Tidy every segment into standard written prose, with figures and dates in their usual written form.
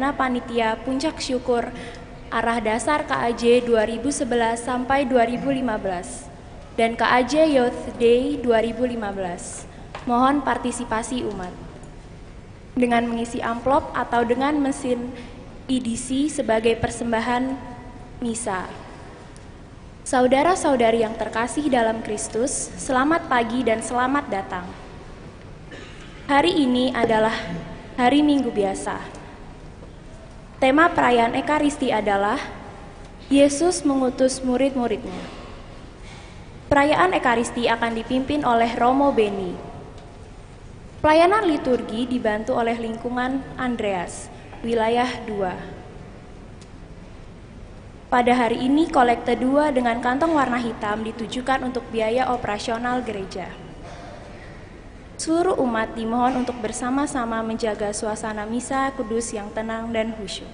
Perdana Panitia Puncak Syukur Arah Dasar KAJ 2011 sampai 2015 dan KAJ Youth Day 2015. Mohon partisipasi umat dengan mengisi amplop atau dengan mesin EDC sebagai persembahan misa. Saudara-saudari yang terkasih dalam Kristus, selamat pagi dan selamat datang. Hari ini adalah hari Minggu biasa. Tema perayaan Ekaristi adalah Yesus mengutus murid-muridnya. Perayaan Ekaristi akan dipimpin oleh Romo Beni. Pelayanan liturgi dibantu oleh lingkungan Andreas, wilayah 2. Pada hari ini kolekte 2 dengan kantong warna hitam ditujukan untuk biaya operasional gereja. Seluruh umat dimohon untuk bersama-sama menjaga suasana misa kudus yang tenang dan khusyuk.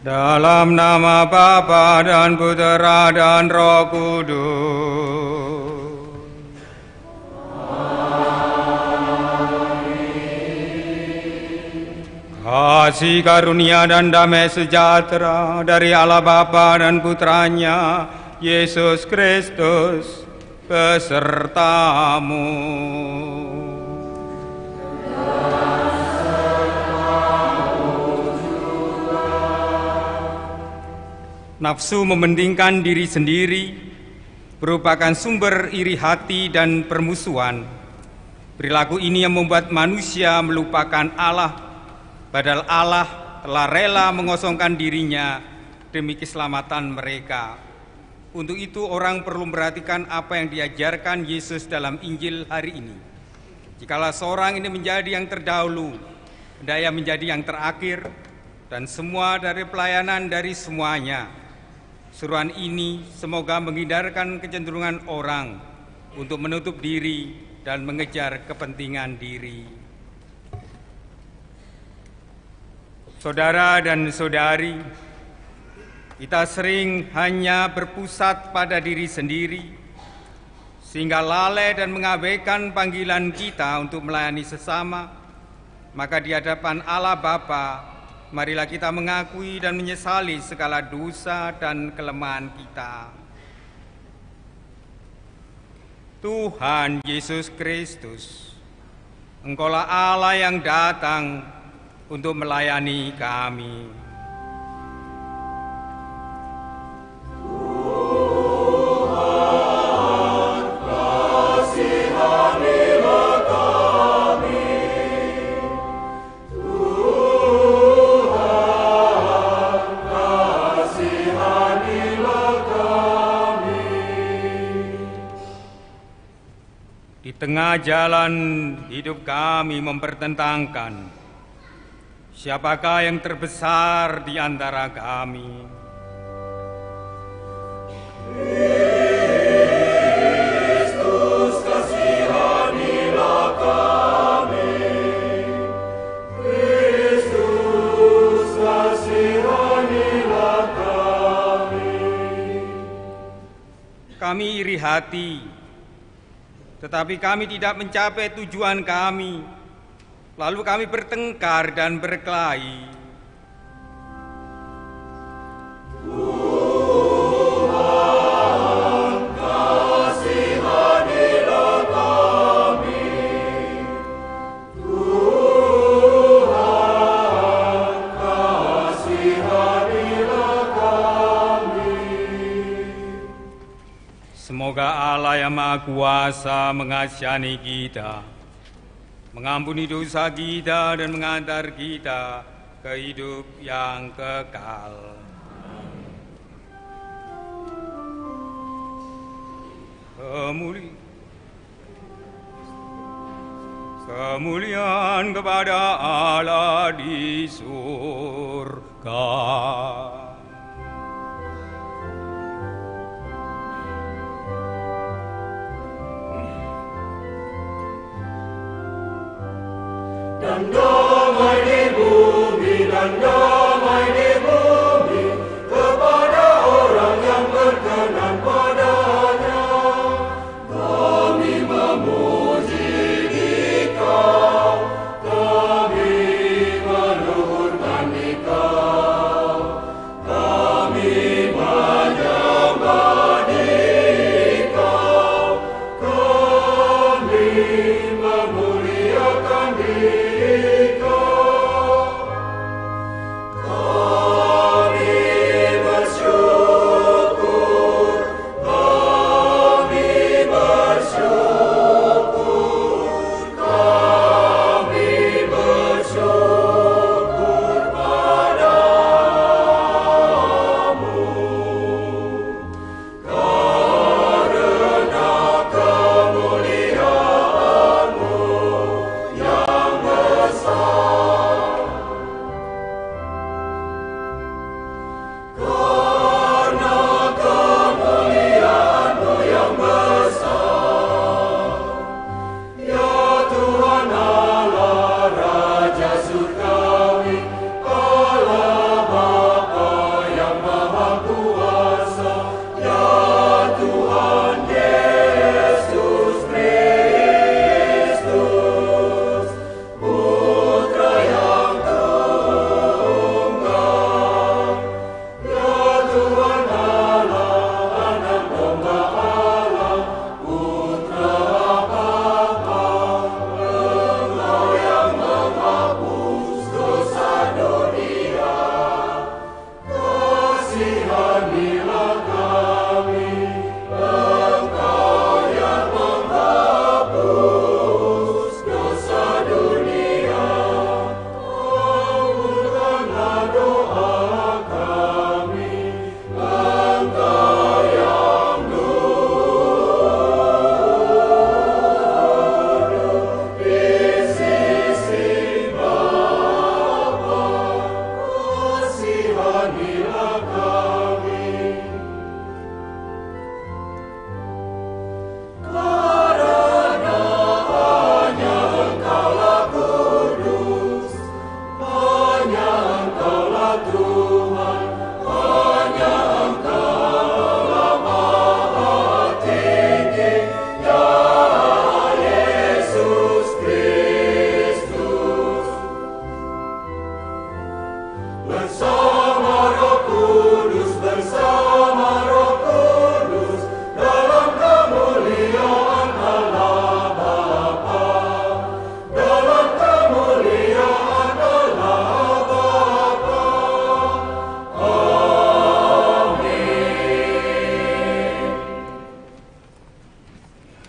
Dalam nama Bapa dan Putera dan Roh Kudus. Kasih karunia dan damai sejahtera dari Allah Bapa dan Putranya, Yesus Kristus, besertamu. Nafsu mementingkan diri sendiri merupakan sumber iri hati dan permusuhan. Perilaku ini yang membuat manusia melupakan Allah, padahal Allah telah rela mengosongkan dirinya demi keselamatan mereka. Untuk itu orang perlu memperhatikan apa yang diajarkan Yesus dalam Injil hari ini. Jikalau seorang ini menjadi yang terdahulu, hendaknya menjadi yang terakhir, dan semua dari pelayanan dari semuanya. Seruan ini semoga menghindarkan kecenderungan orang untuk menutup diri dan mengejar kepentingan diri. Saudara dan saudari, kita sering hanya berpusat pada diri sendiri, sehingga lalai dan mengabaikan panggilan kita untuk melayani sesama. Maka di hadapan Allah Bapa, marilah kita mengakui dan menyesali segala dosa dan kelemahan kita. Tuhan Yesus Kristus, Engkaulah Allah yang datang untuk melayani kami. tengah jalan hidup kami mempertentangkan siapakah yang terbesar di antara kami. Kristus, kasihanilah kami. Kristus, kasihanilah kami. Kami iri hati, tetapi kami tidak mencapai tujuan kami. Lalu kami bertengkar dan berkelahi. Semoga Allah yang Maha Kuasa mengasihani kita, mengampuni dosa kita dan mengantar kita ke hidup yang kekal. Kemuliaan kepada Allah di surga. Dan damai di bumi, dan damai di bumi, kepada orang yang berkenan padanya. Kami memuji Dikau, kami meluhurkan Dikau, kami menyembah Dikau, kami memuliakan Dikau.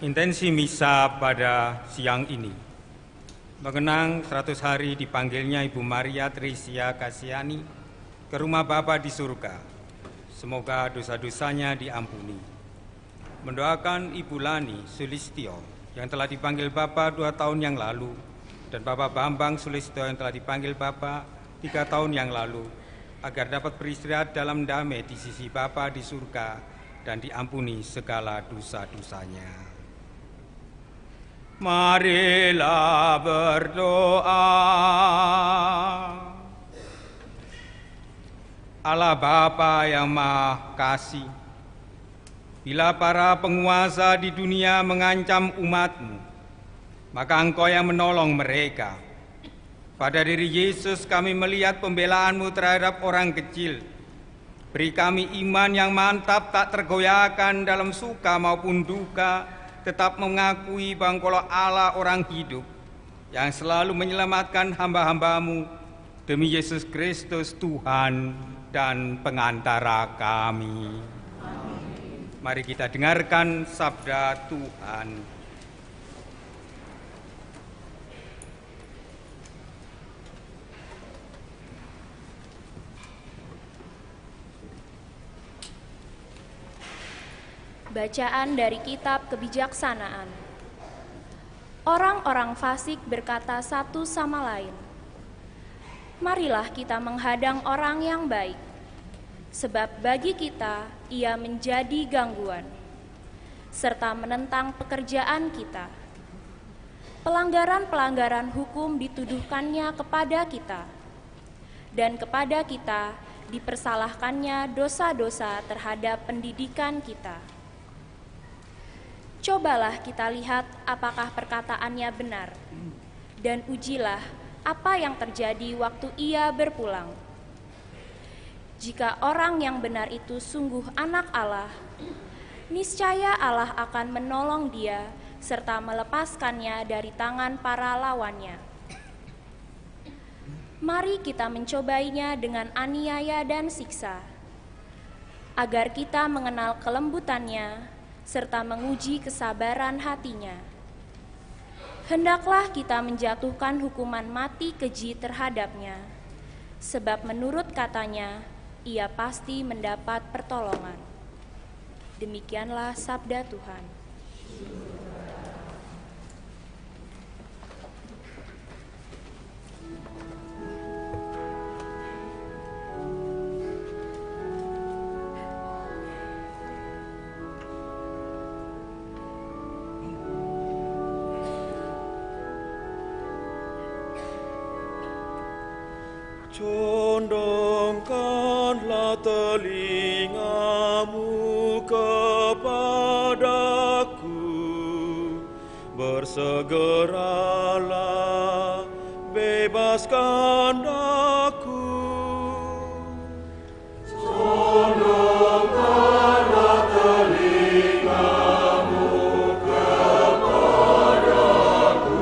Intensi misa pada siang ini mengenang 100 hari dipanggilnya Ibu Maria Tresia Kasiani ke rumah Bapa di surga. Semoga dosa-dosanya diampuni. Mendoakan Ibu Lani Sulistyo yang telah dipanggil Bapa 2 tahun yang lalu, dan Bapak Bambang Sulisto yang telah dipanggil Bapa 3 tahun yang lalu, agar dapat beristirahat dalam damai di sisi Bapa di surga dan diampuni segala dosa-dosanya. Marilah berdoa. Allah Bapa yang Maha Kasih, bila para penguasa di dunia mengancam umat-Mu, maka Engkau yang menolong mereka. Pada diri Yesus kami melihat pembelaan-Mu terhadap orang kecil. Beri kami iman yang mantap, tak tergoyahkan dalam suka maupun duka, tetap mengakui bahwa Engkaulah Allah orang hidup, yang selalu menyelamatkan hamba-hamba-Mu, demi Yesus Kristus Tuhan dan pengantara kami. Amin. Mari kita dengarkan sabda Tuhan. Bacaan dari Kitab Kebijaksanaan. Orang-orang fasik berkata satu sama lain, "Marilah kita menghadang orang yang baik, sebab bagi kita ia menjadi gangguan, serta menentang pekerjaan kita. Pelanggaran-pelanggaran hukum dituduhkannya kepada kita, dan kepada kita dipersalahkannya dosa-dosa terhadap pendidikan kita. Cobalah kita lihat apakah perkataannya benar, dan ujilah apa yang terjadi waktu ia berpulang. Jika orang yang benar itu sungguh anak Allah, niscaya Allah akan menolong dia serta melepaskannya dari tangan para lawannya. Mari kita mencobainya dengan aniaya dan siksa, agar kita mengenal kelembutannya serta menguji kesabaran hatinya. Hendaklah kita menjatuhkan hukuman mati keji terhadapnya, sebab menurut katanya, ia pasti mendapat pertolongan." Demikianlah sabda Tuhan. Condongkanlah telingamu kepadaku, bersegeralah bebaskan aku. Condongkanlah telingamu kepadaku,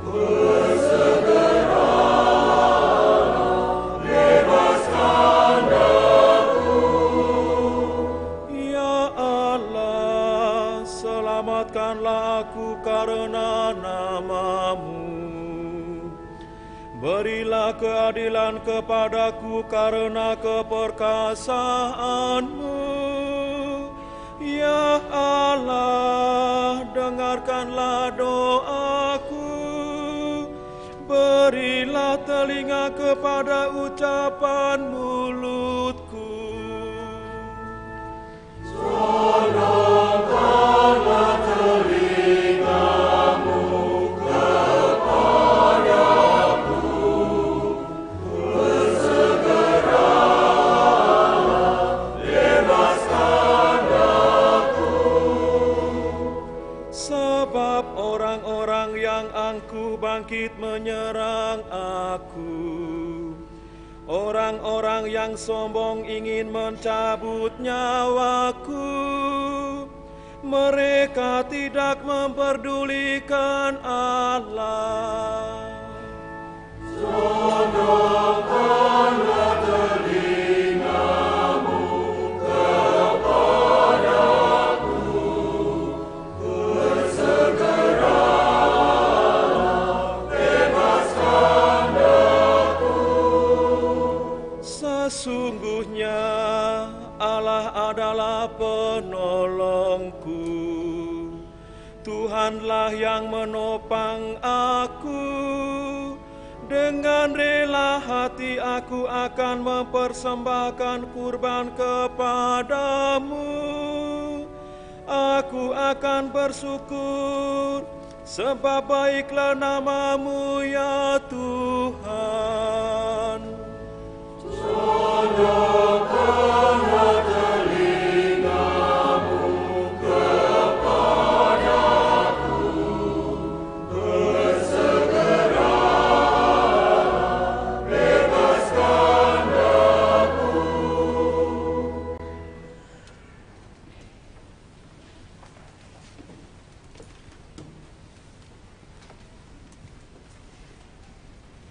bersegeralah bebaskan aku. Ya Allah, selamatkanlah aku karena nama-Mu. Berilah keadilan kepadaku karena keperkasaan-Mu. Ya Allah, dengarkanlah doaku. Berilah telinga kepada ucapan mulutku. Condongkanlah telingamu kepadaku, bersegeralah bebaskan aku. Sebab orang-orang yang angkuh bangkit menyerang aku. Orang-orang yang sombong ingin mencabut nyawaku. Mereka tidak memperdulikan Allah. Condongkanlah telingamu kepadaku, bersegeralah bebaskan aku. Sesungguhnya Allah adalah penolongku. Tuhan Tuhanlah yang menopang aku. Dengan rela hati aku akan mempersembahkan kurban kepadamu. Aku akan bersyukur, sebab baiklah namamu ya Tuhan. Condongkanlah telingamu kepadaku, bersegera bebaskan aku.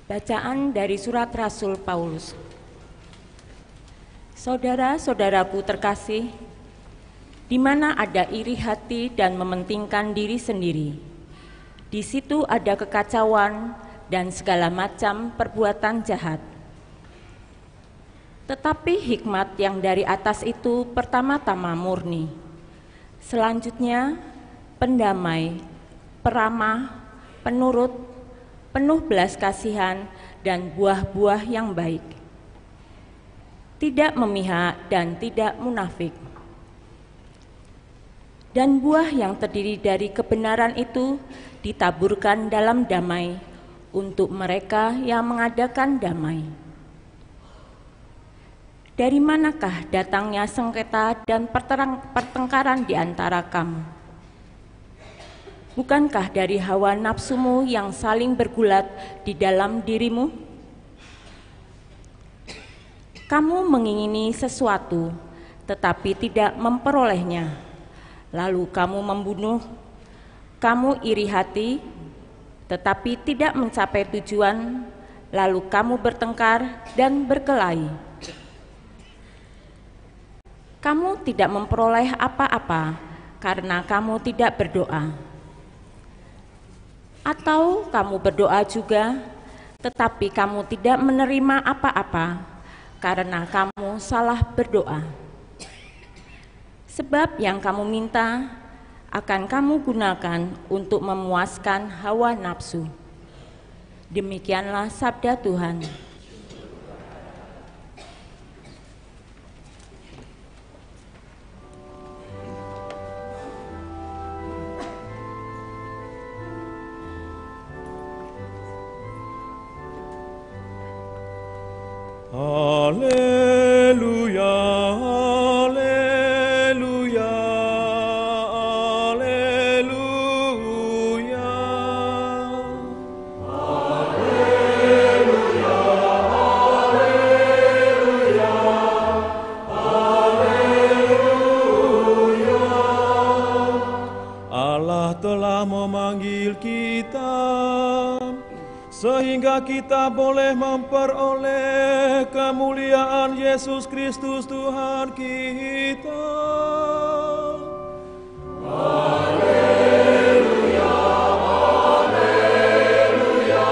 Bacaan dari Surat Rasul Paulus. Saudara-saudaraku terkasih, di mana ada iri hati dan mementingkan diri sendiri, di situ ada kekacauan dan segala macam perbuatan jahat. Tetapi hikmat yang dari atas itu pertama-tama murni, selanjutnya pendamai, peramah, penurut, penuh belas kasihan dan buah-buah yang baik, tidak memihak dan tidak munafik. Dan buah yang terdiri dari kebenaran itu ditaburkan dalam damai untuk mereka yang mengadakan damai. Dari manakah datangnya sengketa dan pertengkaran di antara kamu? Bukankah dari hawa nafsumu yang saling bergulat di dalam dirimu? Kamu mengingini sesuatu, tetapi tidak memperolehnya. Lalu kamu membunuh, kamu iri hati, tetapi tidak mencapai tujuan. Lalu kamu bertengkar dan berkelahi. Kamu tidak memperoleh apa-apa karena kamu tidak berdoa. Atau kamu berdoa juga, tetapi kamu tidak menerima apa-apa karena kamu salah berdoa. Sebab yang kamu minta akan kamu gunakan untuk memuaskan hawa nafsu. Demikianlah sabda Tuhan. Haleluya, haleluya, haleluya. Haleluya, haleluya, haleluya. Allah telah memanggil kita sehingga kita boleh memperoleh kemuliaan Yesus Kristus Tuhan kita. Haleluya, haleluya,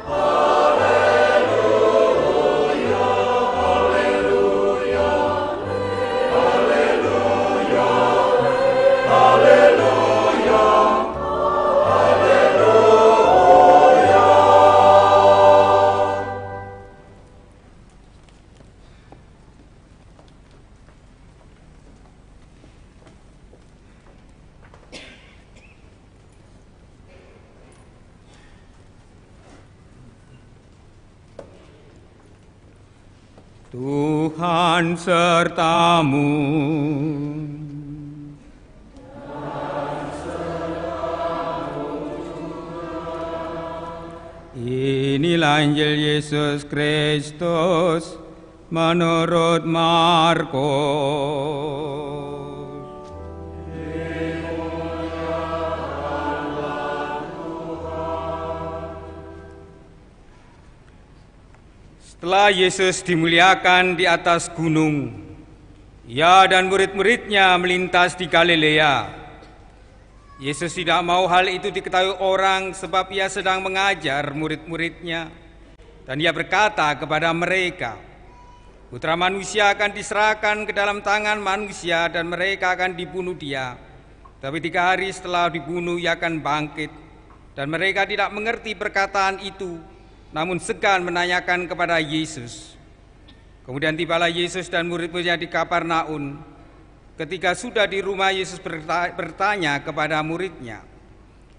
haleluya, haleluya, haleluya, haleluya. Tuhan sertamu. Inilah Injil Yesus Kristus menurut Markus. Setelah Yesus dimuliakan di atas gunung, Ia dan murid-muridnya melintas di Galilea. Yesus tidak mau hal itu diketahui orang sebab Ia sedang mengajar murid-muridnya. Dan Ia berkata kepada mereka, Putra Manusia akan diserahkan ke dalam tangan manusia dan mereka akan dibunuh Dia. Tapi 3 hari setelah dibunuh ia akan bangkit. Dan mereka tidak mengerti perkataan itu, namun segan menanyakan kepada Yesus. Kemudian tibalah Yesus dan murid-muridnya di Kapernaum. Ketika sudah di rumah, Yesus bertanya kepada muridnya,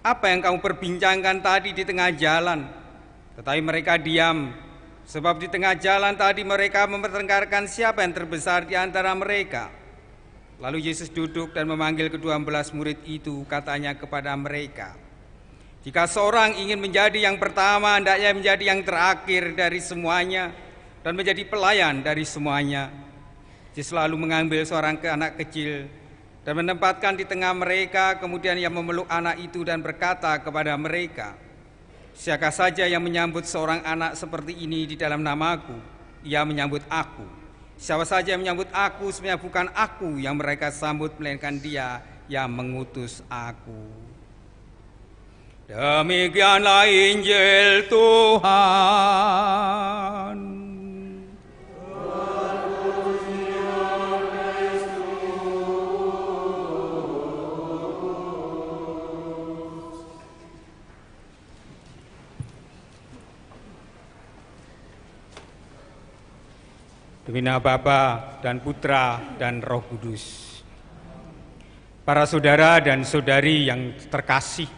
"Apa yang kamu perbincangkan tadi di tengah jalan?" Tetapi mereka diam, sebab di tengah jalan tadi mereka mempertengkarkan siapa yang terbesar di antara mereka. Lalu Yesus duduk dan memanggil ke-12 murid itu, katanya kepada mereka, "Jika seorang ingin menjadi yang pertama, hendaknya menjadi yang terakhir dari semuanya dan menjadi pelayan dari semuanya." Yesus selalu mengambil seorang anak kecil dan menempatkan di tengah mereka. Kemudian ia memeluk anak itu dan berkata kepada mereka, "Siapa saja yang menyambut seorang anak seperti ini di dalam namaku, ia menyambut aku. Siapa saja yang menyambut aku, sebenarnya bukan aku yang mereka sambut, melainkan Dia yang mengutus aku." Demikianlah Injil Tuhan. Demi nama Bapa dan Putra dan Roh Kudus. Para saudara dan saudari yang terkasih,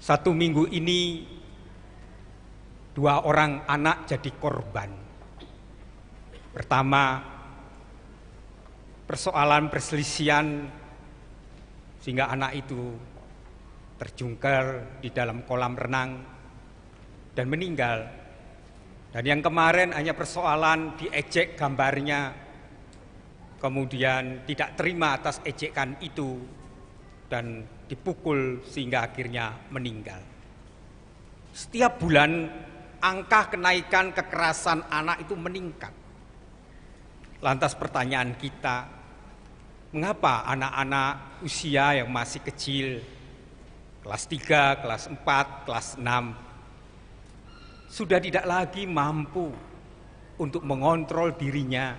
1 minggu ini 2 orang anak jadi korban. Pertama, persoalan perselisihan sehingga anak itu terjungkal di dalam kolam renang dan meninggal. Dan yang kemarin hanya persoalan diejek gambarnya, kemudian tidak terima atas ejekan itu dan dipukul sehingga akhirnya meninggal. Setiap bulan angka kenaikan kekerasan anak itu meningkat. Lantas pertanyaan kita, mengapa anak-anak usia yang masih kecil, kelas 3, kelas 4, kelas 6, sudah tidak lagi mampu untuk mengontrol dirinya,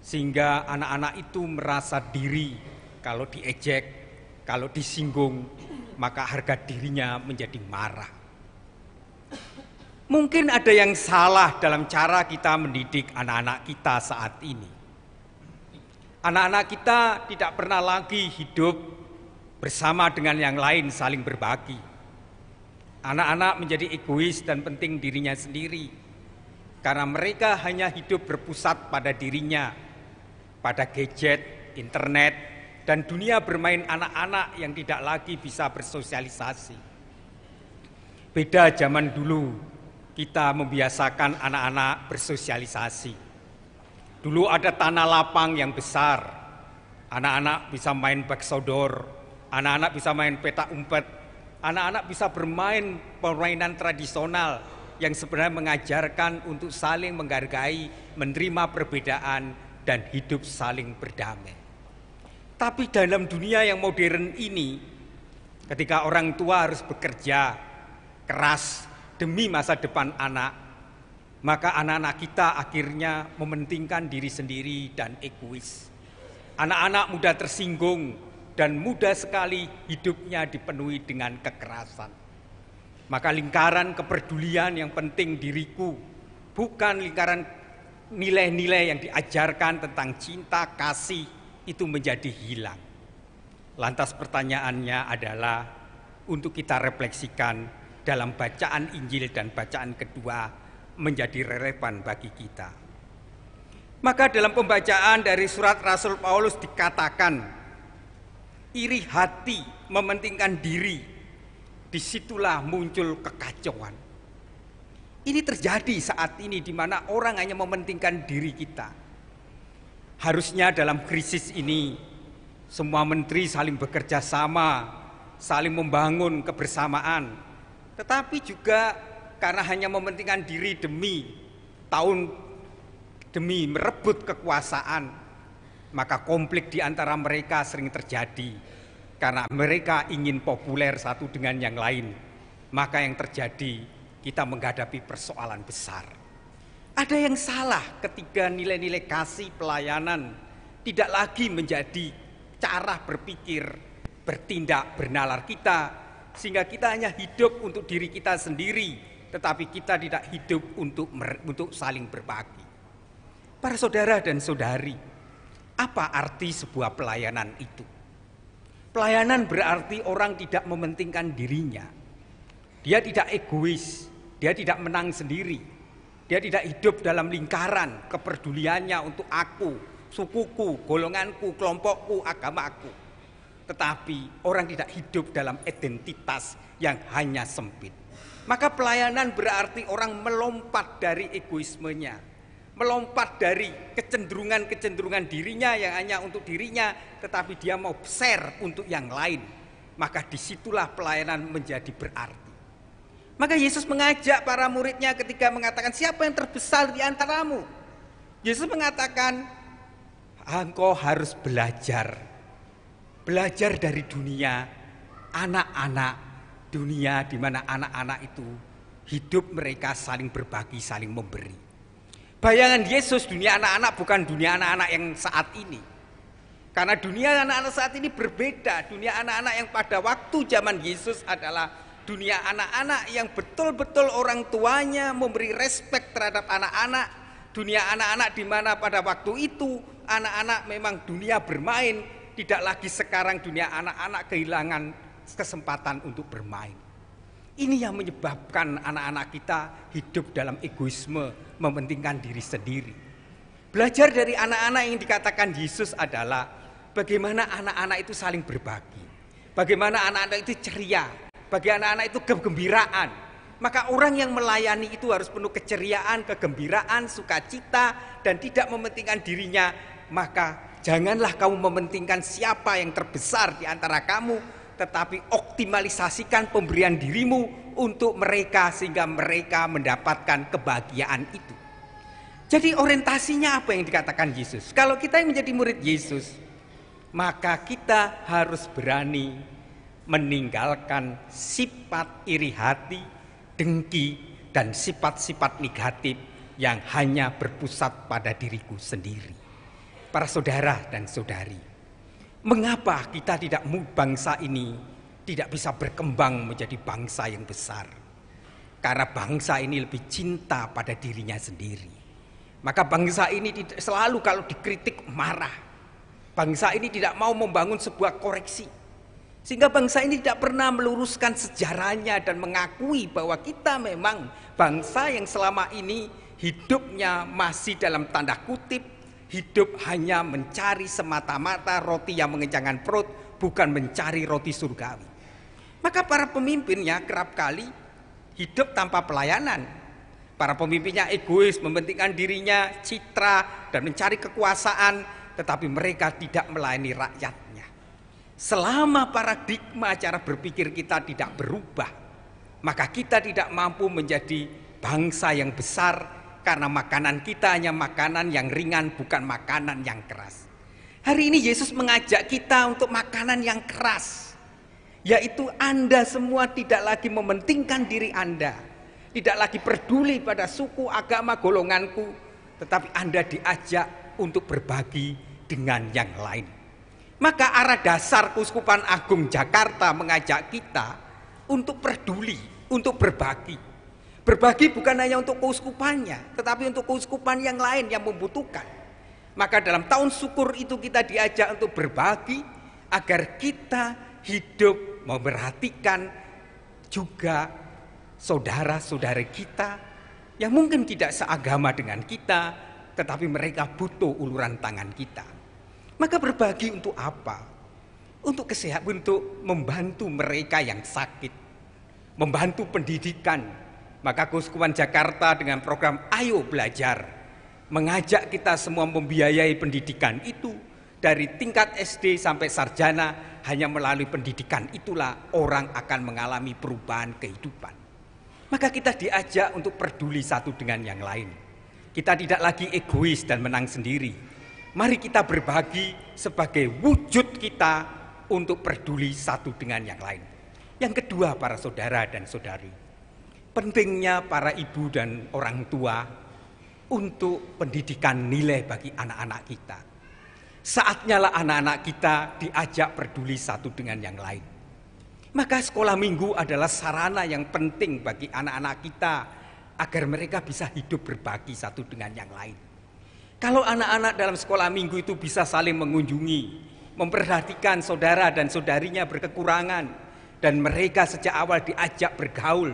sehingga anak-anak itu merasa diri kalau diejek, kalau disinggung, maka harga dirinya menjadi marah. Mungkin ada yang salah dalam cara kita mendidik anak-anak kita saat ini. Anak-anak kita tidak pernah lagi hidup bersama dengan yang lain, saling berbagi. Anak-anak menjadi egois dan penting dirinya sendiri, karena mereka hanya hidup berpusat pada dirinya, pada gadget, internet, dan dunia bermain anak-anak yang tidak lagi bisa bersosialisasi. Beda zaman dulu, kita membiasakan anak-anak bersosialisasi. Dulu ada tanah lapang yang besar, anak-anak bisa main baksodor, anak-anak bisa main petak umpet, anak-anak bisa bermain permainan tradisional yang sebenarnya mengajarkan untuk saling menghargai, menerima perbedaan, dan hidup saling berdamai. Tapi dalam dunia yang modern ini, ketika orang tua harus bekerja keras demi masa depan anak, maka anak-anak kita akhirnya mementingkan diri sendiri dan egois. Anak-anak mudah tersinggung dan mudah sekali hidupnya dipenuhi dengan kekerasan. Maka lingkaran kepedulian yang penting diriku, bukan lingkaran nilai-nilai yang diajarkan tentang cinta, kasih, itu menjadi hilang. Lantas pertanyaannya adalah untuk kita refleksikan dalam bacaan Injil dan bacaan kedua menjadi relevan bagi kita. Maka dalam pembacaan dari surat Rasul Paulus dikatakan, iri hati, mementingkan diri, disitulah muncul kekacauan. Ini terjadi saat ini di mana orang hanya mementingkan diri kita. Harusnya dalam krisis ini semua menteri saling bekerja sama, saling membangun kebersamaan. Tetapi juga karena hanya mementingkan diri demi merebut kekuasaan, maka konflik di antara mereka sering terjadi karena mereka ingin populer satu dengan yang lain. Maka yang terjadi, kita menghadapi persoalan besar. Ada yang salah ketika nilai-nilai kasih pelayanan tidak lagi menjadi cara berpikir, bertindak, bernalar kita, sehingga kita hanya hidup untuk diri kita sendiri, tetapi kita tidak hidup untuk saling berbagi. Para saudara dan saudari, apa arti sebuah pelayanan itu? Pelayanan berarti orang tidak mementingkan dirinya. Dia tidak egois, dia tidak menang sendiri. Dia tidak hidup dalam lingkaran kepeduliannya untuk aku, sukuku, golonganku, kelompokku, agamaku. Tetapi orang tidak hidup dalam identitas yang hanya sempit. Maka pelayanan berarti orang melompat dari egoismenya, melompat dari kecenderungan-kecenderungan dirinya yang hanya untuk dirinya, tetapi dia mau share untuk yang lain. Maka disitulah pelayanan menjadi berarti. Maka Yesus mengajak para muridnya ketika mengatakan, siapa yang terbesar di antaramu? Yesus mengatakan, engkau harus belajar dari dunia anak-anak, dunia di mana anak-anak itu hidup mereka saling berbagi, saling memberi. Bayangan Yesus dunia anak-anak bukan dunia anak-anak yang saat ini. Karena dunia anak-anak saat ini berbeda. Dunia anak-anak yang pada waktu zaman Yesus adalah dunia anak-anak yang betul-betul orang tuanya memberi respek terhadap anak-anak. Dunia anak-anak di mana pada waktu itu anak-anak memang dunia bermain, tidak lagi sekarang dunia anak-anak kehilangan kesempatan untuk bermain. Ini yang menyebabkan anak-anak kita hidup dalam egoisme, mementingkan diri sendiri. Belajar dari anak-anak yang dikatakan Yesus adalah bagaimana anak-anak itu saling berbagi, bagaimana anak-anak itu ceria, bagi anak-anak itu kegembiraan. Maka orang yang melayani itu harus penuh keceriaan, kegembiraan, sukacita, dan tidak mementingkan dirinya. Maka janganlah kamu mementingkan siapa yang terbesar di antara kamu, tetapi optimalisasikan pemberian dirimu untuk mereka sehingga mereka mendapatkan kebahagiaan itu. Jadi orientasinya apa yang dikatakan Yesus? Kalau kita yang menjadi murid Yesus, maka kita harus berani meninggalkan sifat iri hati, dengki, dan sifat-sifat negatif yang hanya berpusat pada diriku sendiri. Para saudara dan saudari, mengapa kita bangsa ini tidak bisa berkembang menjadi bangsa yang besar? Karena bangsa ini lebih cinta pada dirinya sendiri. Maka bangsa ini selalu kalau dikritik marah. Bangsa ini tidak mau membangun sebuah koreksi. Sehingga bangsa ini tidak pernah meluruskan sejarahnya dan mengakui bahwa kita memang bangsa yang selama ini hidupnya masih dalam tanda kutip, hidup hanya mencari semata-mata roti yang mengenyangkan perut, bukan mencari roti surgawi. Maka para pemimpinnya kerap kali hidup tanpa pelayanan. Para pemimpinnya egois, mementingkan dirinya, citra, dan mencari kekuasaan, tetapi mereka tidak melayani rakyatnya. Selama paradigma cara berpikir kita tidak berubah, maka kita tidak mampu menjadi bangsa yang besar, karena makanan kita hanya makanan yang ringan, bukan makanan yang keras. Hari ini Yesus mengajak kita untuk makanan yang keras, yaitu Anda semua tidak lagi mementingkan diri Anda, tidak lagi peduli pada suku, agama, golonganku, tetapi Anda diajak untuk berbagi dengan yang lain. Maka arah dasar Keuskupan Agung Jakarta mengajak kita untuk peduli, untuk berbagi. Berbagi bukan hanya untuk keuskupannya, tetapi untuk keuskupan yang lain yang membutuhkan. Maka dalam tahun syukur itu kita diajak untuk berbagi agar kita hidup memperhatikan juga saudara-saudari kita yang mungkin tidak seagama dengan kita, tetapi mereka butuh uluran tangan kita. Maka berbagi untuk apa? Untuk kesehatan, untuk membantu mereka yang sakit, membantu pendidikan. Maka Keuskupan Jakarta dengan program Ayo Belajar mengajak kita semua membiayai pendidikan itu dari tingkat SD sampai sarjana. Hanya melalui pendidikan itulah orang akan mengalami perubahan kehidupan. Maka kita diajak untuk peduli satu dengan yang lain. Kita tidak lagi egois dan menang sendiri. Mari kita berbagi sebagai wujud kita untuk peduli satu dengan yang lain. Yang kedua, para saudara dan saudari, pentingnya para ibu dan orang tua untuk pendidikan nilai bagi anak-anak kita. Saatnya lah anak-anak kita diajak peduli satu dengan yang lain. Maka sekolah minggu adalah sarana yang penting bagi anak-anak kita agar mereka bisa hidup berbagi satu dengan yang lain. Kalau anak-anak dalam sekolah minggu itu bisa saling mengunjungi, memperhatikan saudara dan saudarinya berkekurangan, dan mereka sejak awal diajak bergaul,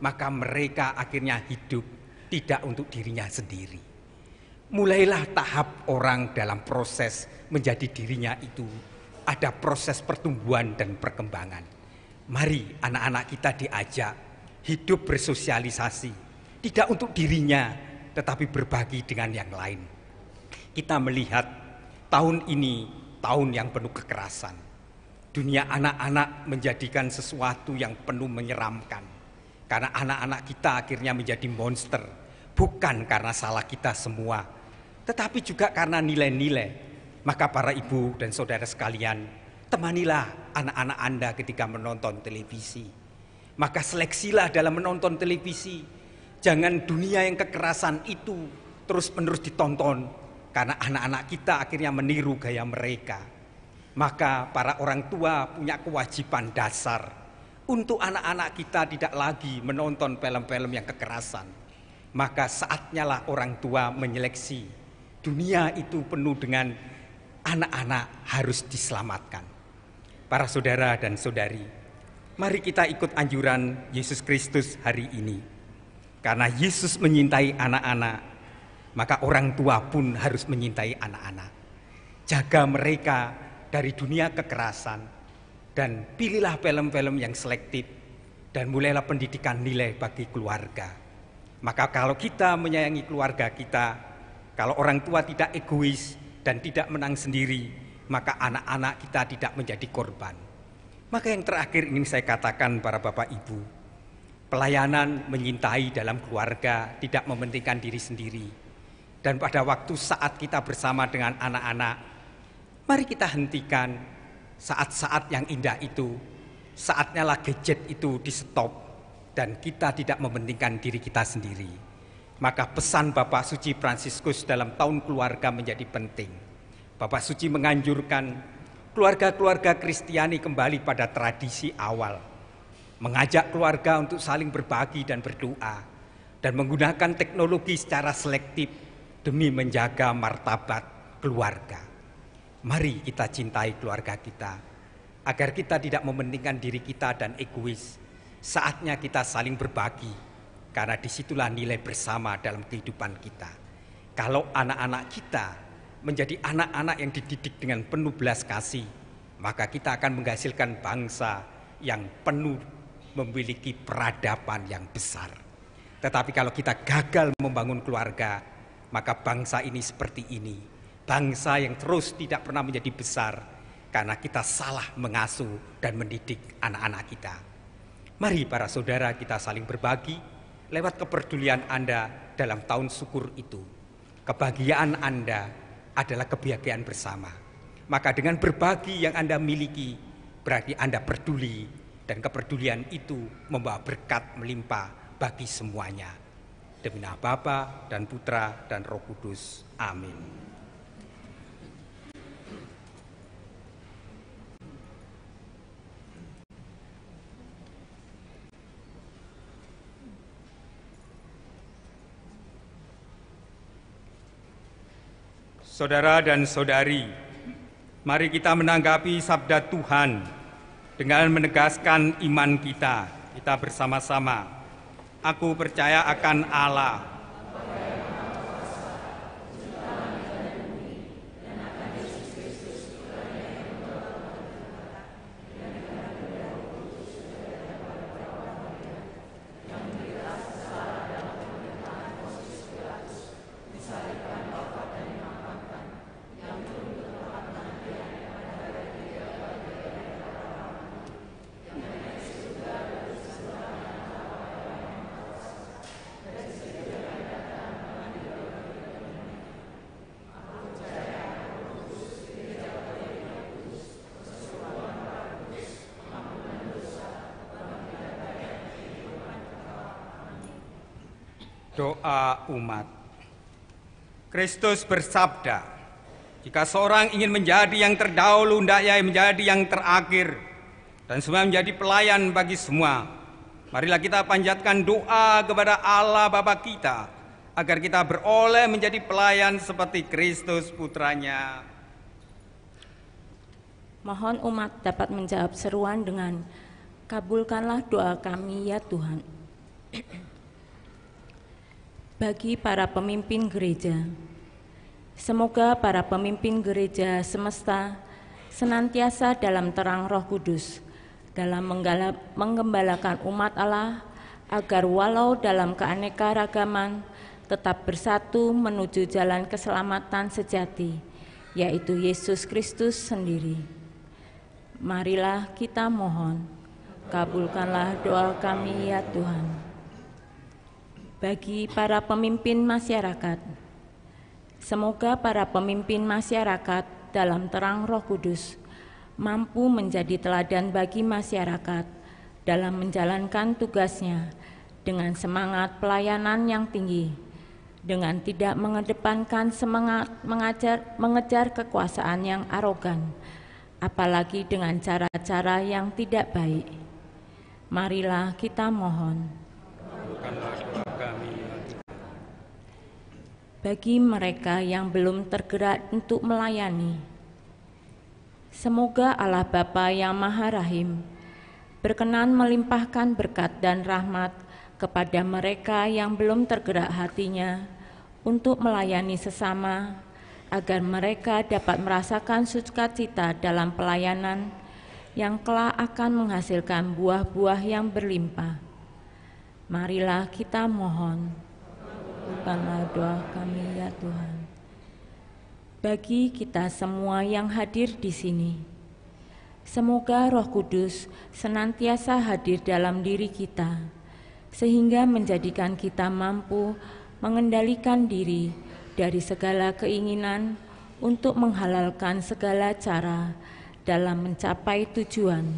maka mereka akhirnya hidup tidak untuk dirinya sendiri. Mulailah tahap orang dalam proses menjadi dirinya itu, ada proses pertumbuhan dan perkembangan. Mari anak-anak kita diajak hidup bersosialisasi, tidak untuk dirinya tetapi berbagi dengan yang lain. Kita melihat tahun ini tahun yang penuh kekerasan. Dunia anak-anak menjadikan sesuatu yang penuh menyeramkan. Karena anak-anak kita akhirnya menjadi monster, bukan karena salah kita semua, tetapi juga karena nilai-nilai. Maka para ibu dan saudara sekalian, temanilah anak-anak Anda ketika menonton televisi. Maka seleksilah dalam menonton televisi. Jangan dunia yang kekerasan itu terus-menerus ditonton, karena anak-anak kita akhirnya meniru gaya mereka. Maka para orang tua punya kewajiban dasar untuk anak-anak kita tidak lagi menonton film-film yang kekerasan. Maka saatnya lah orang tua menyeleksi. Dunia itu penuh dengan anak-anak harus diselamatkan. Para saudara dan saudari, mari kita ikut anjuran Yesus Kristus hari ini. Karena Yesus menyintai anak-anak, maka orang tua pun harus menyintai anak-anak. Jaga mereka dari dunia kekerasan, dan pilihlah film-film yang selektif, dan mulailah pendidikan nilai bagi keluarga. Maka kalau kita menyayangi keluarga kita, kalau orang tua tidak egois dan tidak menang sendiri, maka anak-anak kita tidak menjadi korban. Maka yang terakhir ingin saya katakan para bapak ibu, pelayanan menyintai dalam keluarga, tidak mementingkan diri sendiri. Dan pada waktu saat kita bersama dengan anak-anak, mari kita hentikan saat-saat yang indah itu. Saatnya lah gadget itu di stop, dan kita tidak mementingkan diri kita sendiri. Maka pesan Bapak Suci Fransiskus dalam tahun keluarga menjadi penting. Bapak Suci menganjurkan keluarga-keluarga Kristiani kembali pada tradisi awal, mengajak keluarga untuk saling berbagi dan berdoa, dan menggunakan teknologi secara selektif demi menjaga martabat keluarga. Mari kita cintai keluarga kita, agar kita tidak mementingkan diri kita dan egois. Saatnya kita saling berbagi, karena disitulah nilai bersama dalam kehidupan kita. Kalau anak-anak kita menjadi anak-anak yang dididik dengan penuh belas kasih, maka kita akan menghasilkan bangsa yang penuh memiliki peradaban yang besar. Tetapi kalau kita gagal membangun keluarga, maka bangsa ini seperti ini. Bangsa yang terus tidak pernah menjadi besar karena kita salah mengasuh dan mendidik anak-anak kita. Mari para saudara kita saling berbagi lewat kepedulian Anda dalam tahun syukur itu. Kebahagiaan Anda adalah kebahagiaan bersama. Maka dengan berbagi yang Anda miliki, berarti Anda peduli, dan kepedulian itu membawa berkat melimpah bagi semuanya. Demi nama Bapa dan Putra dan Roh Kudus. Amin. Saudara dan saudari, mari kita menanggapi sabda Tuhan dengan menegaskan iman kita. Kita bersama-sama. Aku percaya akan Allah, doa umat. Kristus bersabda, Jika seorang ingin menjadi yang terdahulu, hendaknya menjadi yang terakhir, dan semua menjadi pelayan bagi semua. Marilah kita panjatkan doa kepada Allah Bapa kita, agar kita beroleh menjadi pelayan seperti Kristus Putranya. Mohon umat dapat menjawab seruan dengan, kabulkanlah doa kami ya Tuhan. Bagi para pemimpin gereja, semoga para pemimpin gereja semesta senantiasa dalam terang Roh Kudus, dalam menggembalakan umat Allah, agar walau dalam keanekaragaman tetap bersatu menuju jalan keselamatan sejati, yaitu Yesus Kristus sendiri. Marilah kita mohon, kabulkanlah doa kami ya Tuhan. Bagi para pemimpin masyarakat, semoga para pemimpin masyarakat dalam terang Roh Kudus mampu menjadi teladan bagi masyarakat dalam menjalankan tugasnya dengan semangat pelayanan yang tinggi, dengan tidak mengedepankan semangat mengejar kekuasaan yang arogan, apalagi dengan cara-cara yang tidak baik. Marilah kita mohon. Bagi mereka yang belum tergerak untuk melayani, semoga Allah Bapa yang Maha Rahim berkenan melimpahkan berkat dan rahmat kepada mereka yang belum tergerak hatinya untuk melayani sesama, agar mereka dapat merasakan sukacita dalam pelayanan yang kelak akan menghasilkan buah-buah yang berlimpah. Marilah kita mohon. Bukanlah doa kami ya Tuhan. Bagi kita semua yang hadir di sini, semoga Roh Kudus senantiasa hadir dalam diri kita, sehingga menjadikan kita mampu mengendalikan diri dari segala keinginan untuk menghalalkan segala cara dalam mencapai tujuan,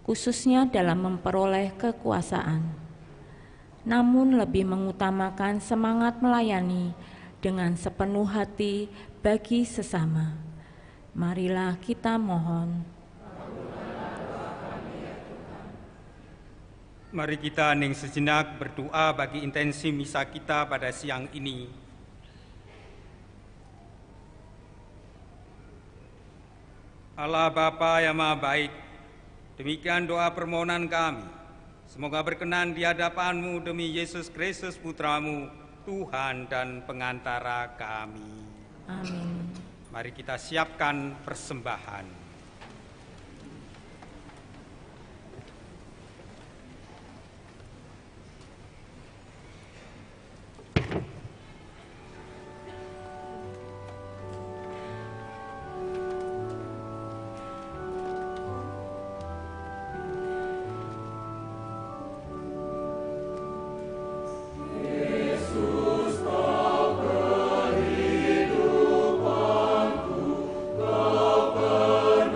khususnya dalam memperoleh kekuasaan, namun lebih mengutamakan semangat melayani dengan sepenuh hati bagi sesama. Marilah kita mohon. Mari kita hening sejenak berdoa bagi intensi misa kita pada siang ini. Allah Bapa yang Maha Baik, demikian doa permohonan kami. Semoga berkenan di hadapan-Mu demi Yesus Kristus Putra-Mu, Tuhan dan pengantara kami. Amin. Mari kita siapkan persembahan. Kehidupanku, kau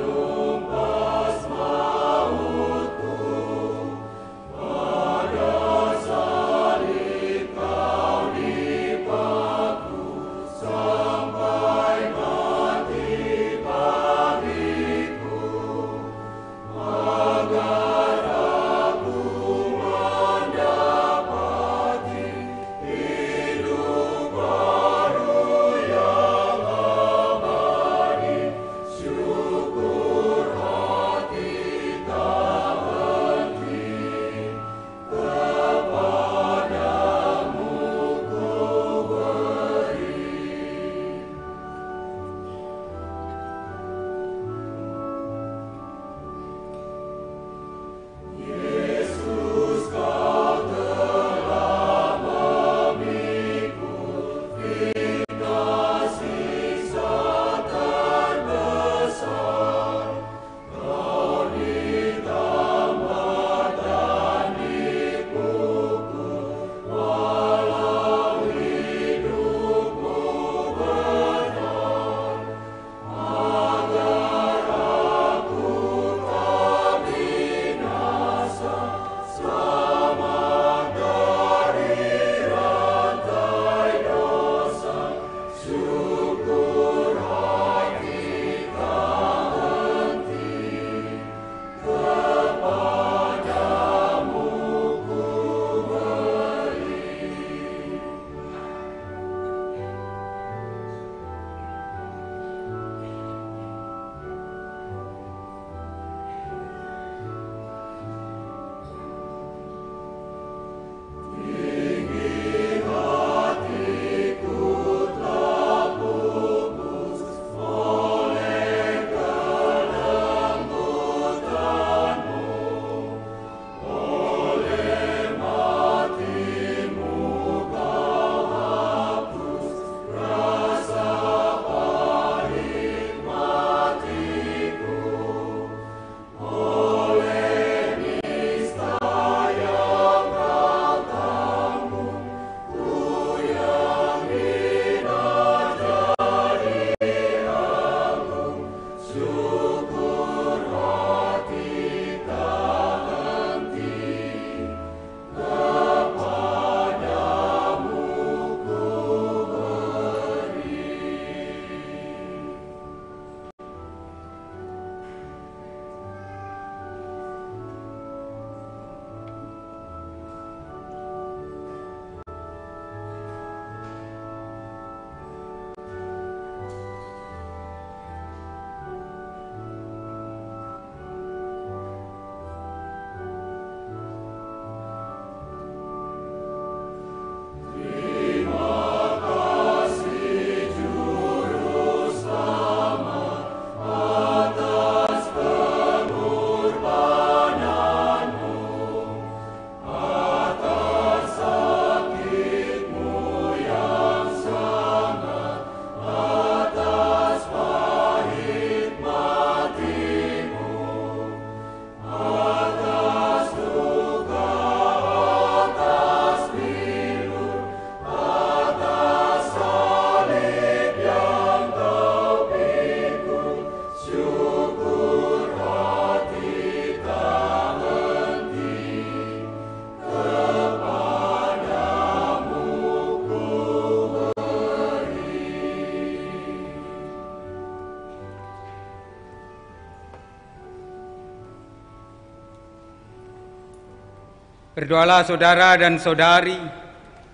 Berdoalah saudara dan saudari,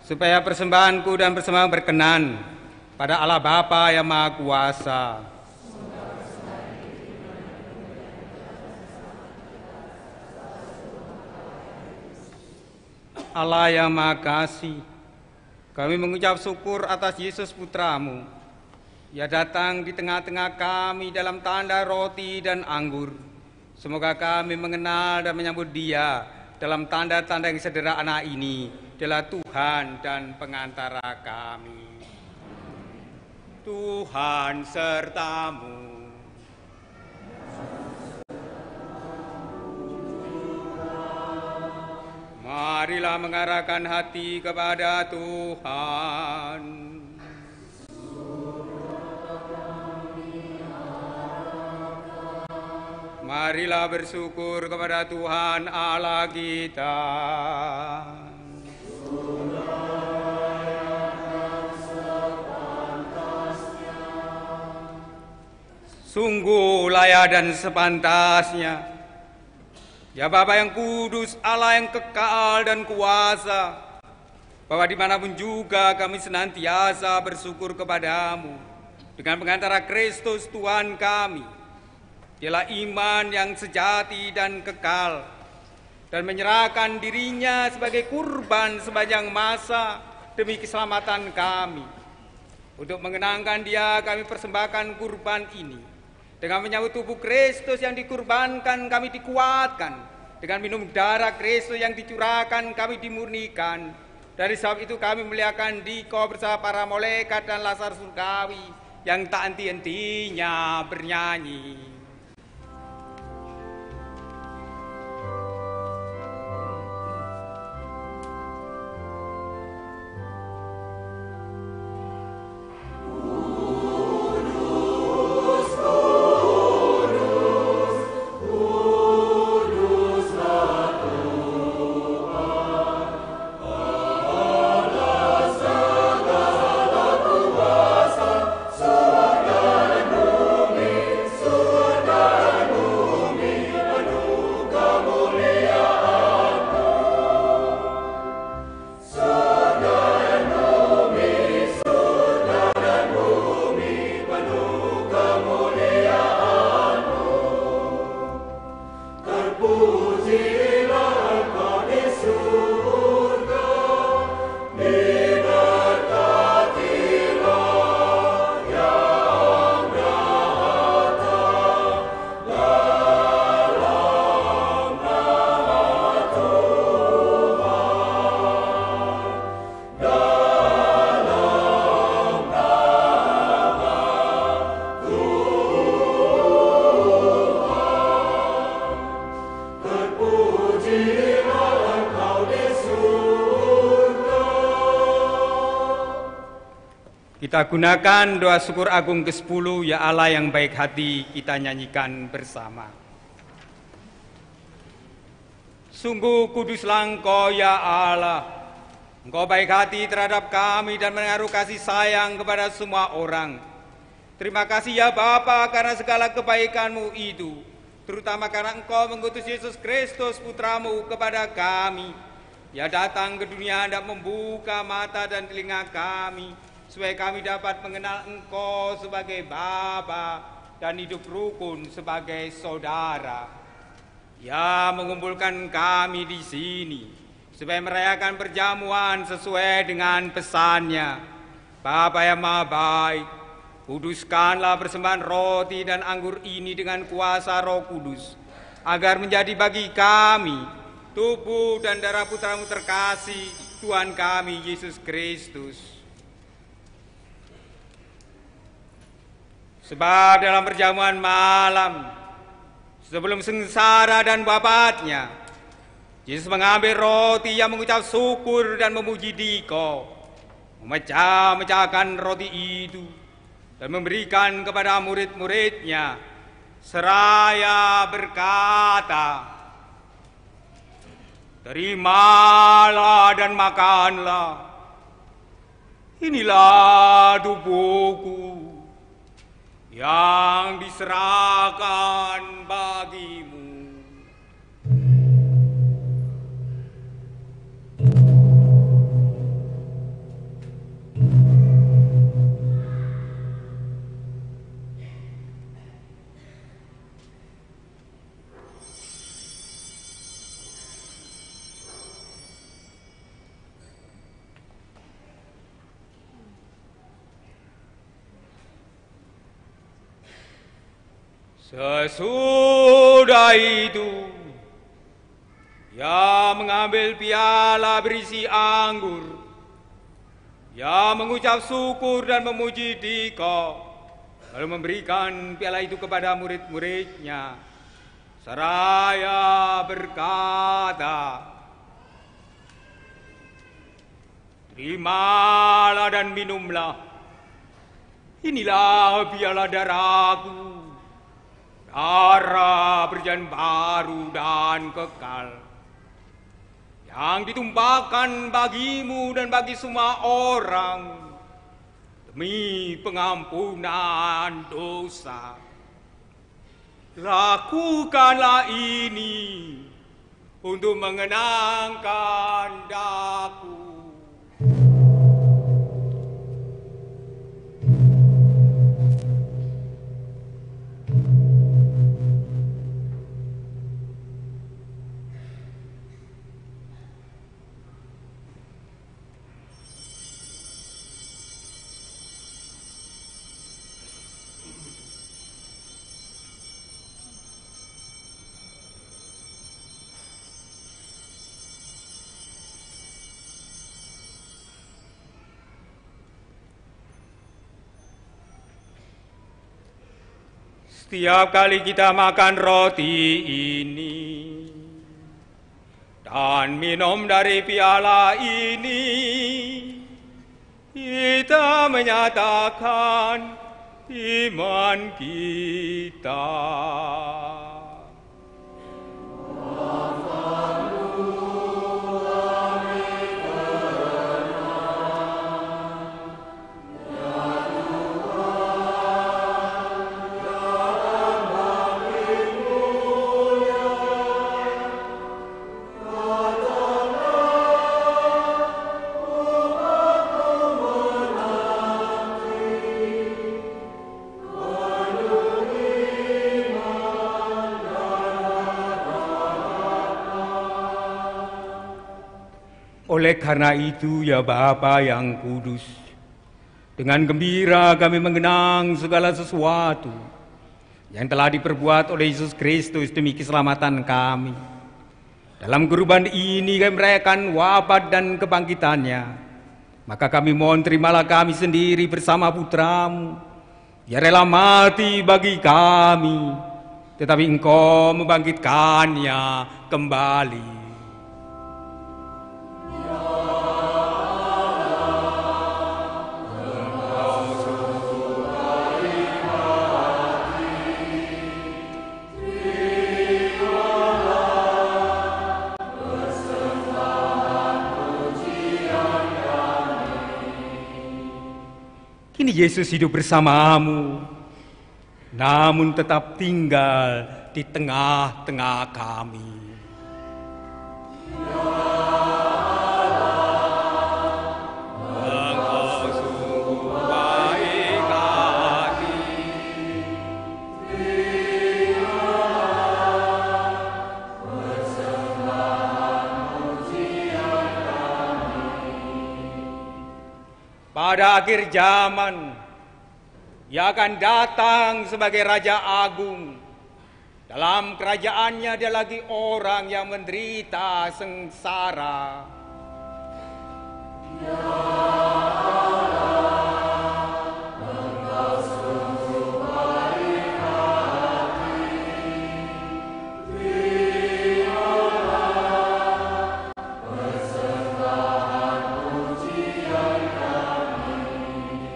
supaya persembahanku dan persembahan berkenan pada Allah Bapa yang Maha Kuasa. Allah yang Maha Kasih, kami mengucap syukur atas Yesus Putramu. Ia datang di tengah-tengah kami dalam tanda roti dan anggur. Semoga kami mengenal dan menyambut Dia dalam tanda-tanda yang sederhana ini. Dialah Tuhan dan pengantara kami. Tuhan sertamu. Marilah mengarahkan hati kepada Tuhan. Marilah bersyukur kepada Tuhan Allah kita. Sungguh layak dan sepantasnya, ya Bapa yang kudus, Allah yang kekal dan kuasa, bahwa dimanapun juga kami senantiasa bersyukur kepadamu dengan pengantara Kristus Tuhan kami. Dialah iman yang sejati dan kekal, dan menyerahkan dirinya sebagai kurban sepanjang masa demi keselamatan kami. Untuk mengenangkan Dia, kami persembahkan kurban ini. Dengan menyambut tubuh Kristus yang dikurbankan, kami dikuatkan. Dengan minum darah Kristus yang dicurahkan, kami dimurnikan. Dari sebab itu kami memuliakan Dikau bersama para malaikat dan Lazarus surgawi yang tak henti-hentinya bernyanyi. Kita gunakan doa syukur agung ke-10, ya Allah yang baik hati, kita nyanyikan bersama. Sungguh kuduslah Engkau ya Allah, Engkau baik hati terhadap kami dan menaruh kasih sayang kepada semua orang. Terima kasih ya Bapa karena segala kebaikan-Mu itu, terutama karena Engkau mengutus Yesus Kristus Putramu kepada kami. Ia datang ke dunia dan membuka mata dan telinga kami, supaya kami dapat mengenal Engkau sebagai Bapa dan hidup rukun sebagai saudara. Ya, mengumpulkan kami di sini supaya merayakan perjamuan sesuai dengan pesan-Nya. Bapa yang Maha Baik, kuduskanlah persembahan roti dan anggur ini dengan kuasa Roh Kudus, agar menjadi bagi kami tubuh dan darah Putra-Mu terkasih, Tuhan kami Yesus Kristus. Sebab dalam perjamuan malam, sebelum sengsara dan wafatnya, Yesus mengambil roti yang mengucap syukur dan memuji Dikau, memecah-mecahkan roti itu dan memberikan kepada murid-muridnya, seraya berkata, "Terimalah dan makanlah, inilah tubuhku yang diserahkan bagimu." Sesudah itu, ia mengambil piala berisi anggur. Ia mengucap syukur dan memuji Dika, lalu memberikan piala itu kepada murid-muridnya. Seraya berkata, "Terimalah dan minumlah. Inilah piala darahku, darah perjanjian baru dan kekal, yang ditumpahkan bagimu dan bagi semua orang demi pengampunan dosa. Lakukanlah ini untuk mengenangkan daku." Setiap kali kita makan roti ini dan minum dari piala ini, kita menyatakan iman kita. Oleh karena itu, ya Bapa yang kudus, dengan gembira kami mengenang segala sesuatu yang telah diperbuat oleh Yesus Kristus demi keselamatan kami. Dalam kurban ini kami merayakan wafat dan kebangkitannya. Maka kami mohon terimalah kami sendiri bersama putra-Mu. Dia rela mati bagi kami, tetapi Engkau membangkitkannya kembali. Kini Yesus hidup bersamamu, namun tetap tinggal di tengah-tengah kami. Engkau sungguh baik hati. Pada akhir zaman, Ia akan datang sebagai Raja Agung. Dalam kerajaannya dia lagi orang yang menderita sengsara. Ya Allah, Engkau sungguh baik hati. Terimalah persembahan pujian kami.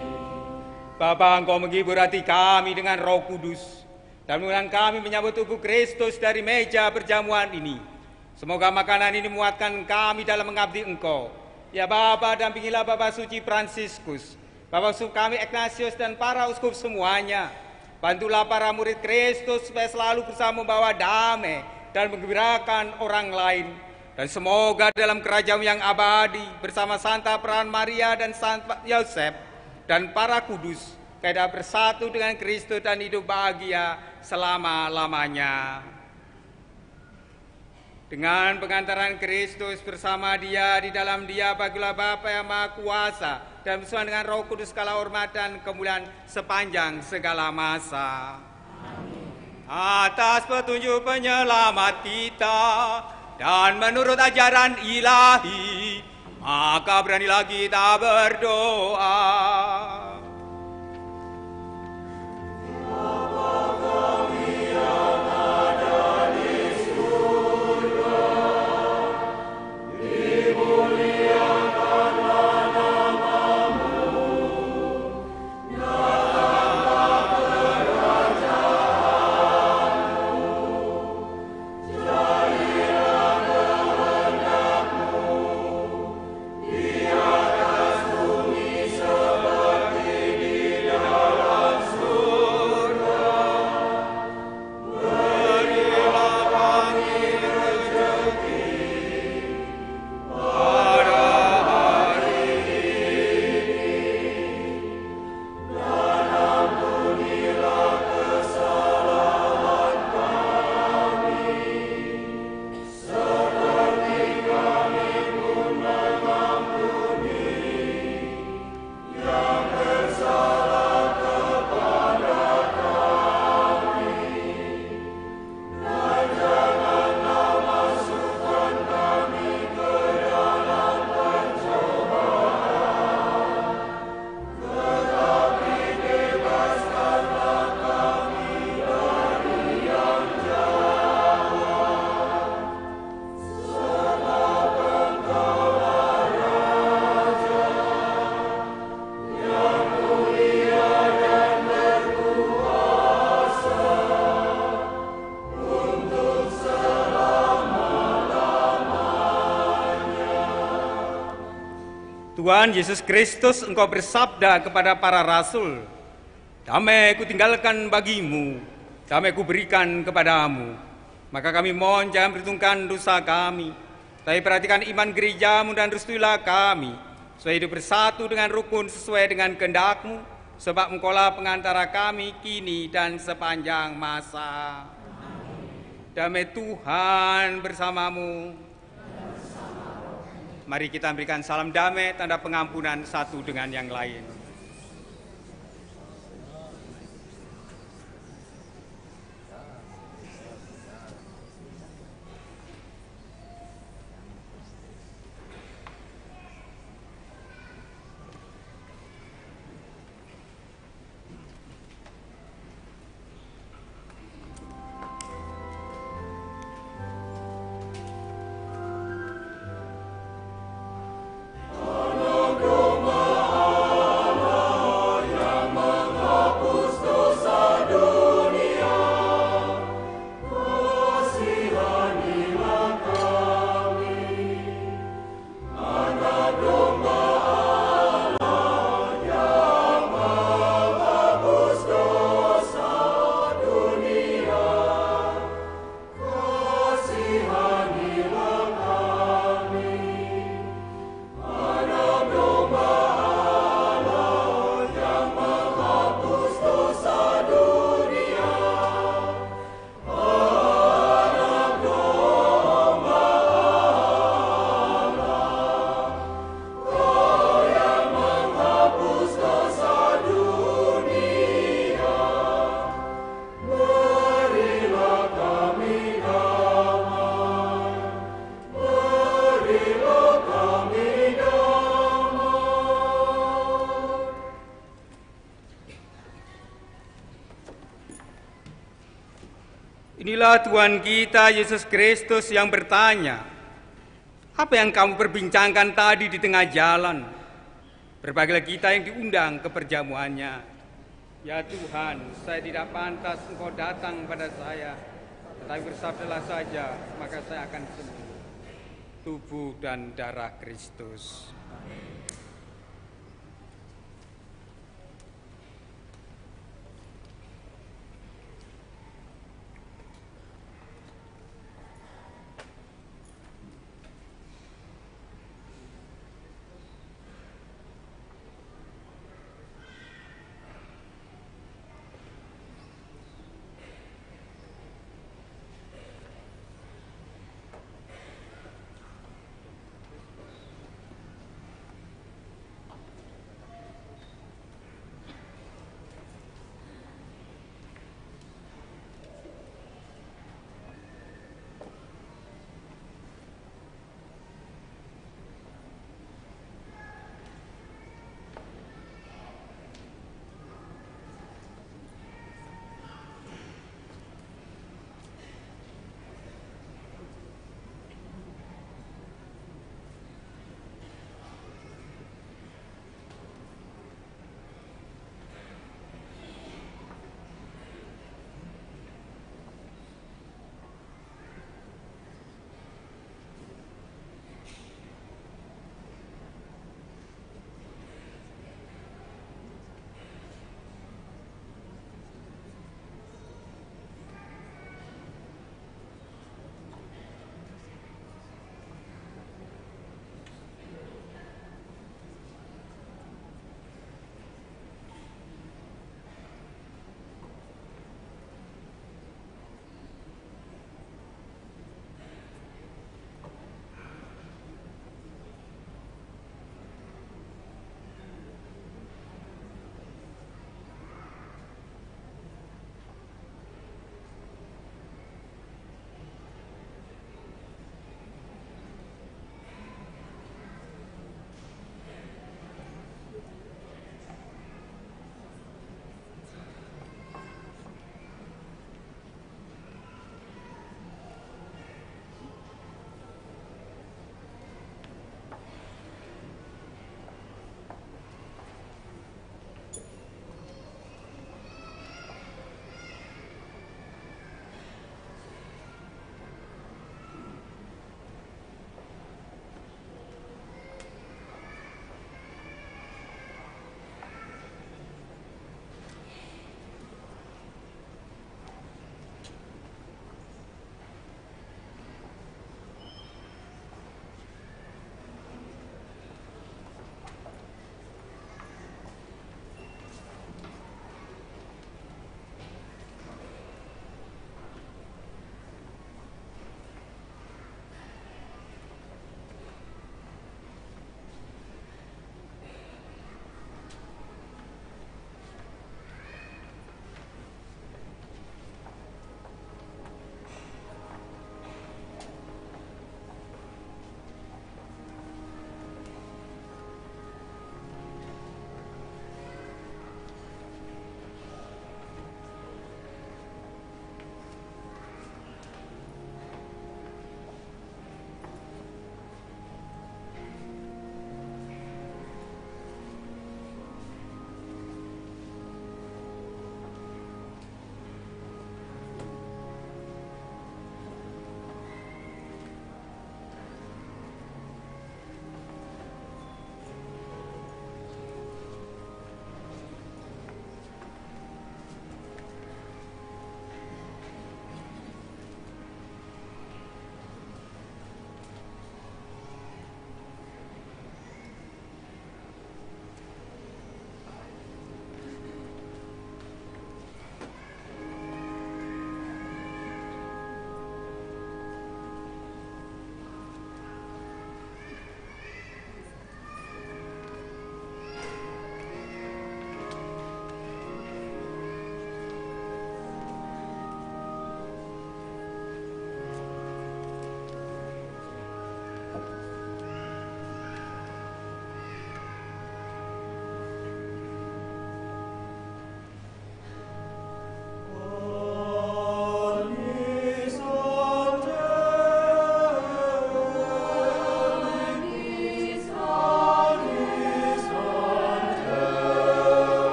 Bapa, Engkau menghibur hati kami dengan Roh Kudus dan mengundang kami menyambut tubuh Kristus dari meja perjamuan ini. Semoga makanan ini menguatkan kami dalam mengabdi Engkau. Ya Bapa, dampingilah Bapak Suci Fransiskus, Bapak Suci kami Ignatius dan para uskup semuanya. Bantulah para murid Kristus supaya selalu berusaha membawa damai dan menggembirakan orang lain. Dan semoga dalam kerajaan yang abadi bersama Santa Peran Maria dan Santa Yosef dan para kudus, kita bersatu dengan Kristus dan hidup bahagia selama-lamanya. Dengan pengantaran Kristus bersama Dia, di dalam Dia bagilah Bapa yang Maha Kuasa dan bersama dengan Roh Kudus segala hormat dan kemuliaan sepanjang segala masa. Amin. atas petunjuk penyelamat kita dan menurut ajaran ilahi, maka beranilah kita berdoa. Tuhan Yesus Kristus, Engkau bersabda kepada para rasul, damai kutinggalkan bagimu, damai kuberikan kepadamu. Maka kami mohon jangan perhitungkan dosa kami, tapi perhatikan iman gerejamu dan restuilah kami, supaya hidup bersatu dengan rukun sesuai dengan kehendak-Mu, sebab Engkaulah pengantara kami kini dan sepanjang masa. Damai Tuhan bersamamu. Mari kita berikan salam damai, tanda pengampunan satu dengan yang lain. Inilah Tuhan kita Yesus Kristus yang bertanya, apa yang kamu perbincangkan tadi di tengah jalan? Berbahagialah kita yang diundang ke perjamuannya. Ya Tuhan, saya tidak pantas Engkau datang pada saya, tetapi bersabdalah saja, maka saya akan sembuh. Tubuh dan darah Kristus.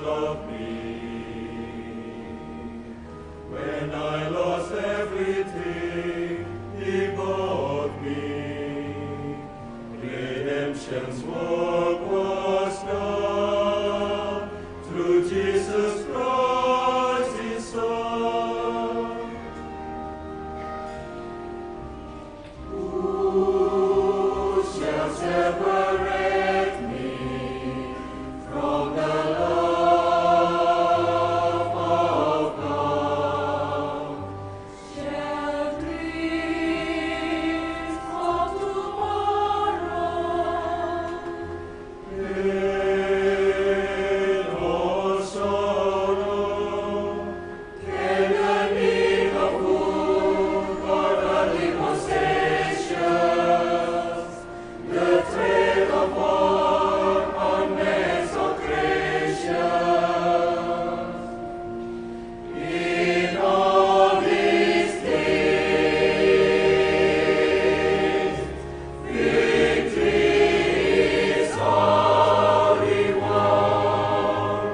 love me. When I lost everything, He bought me. Redemption's work was done through Jesus Christ, His Son. Who shall separate me from the love of God? Shall dreams of tomorrow, pain or sorrow, can the need of food or earthly possessions, the threat of war on men's occasions, in all these things, victory is our reward.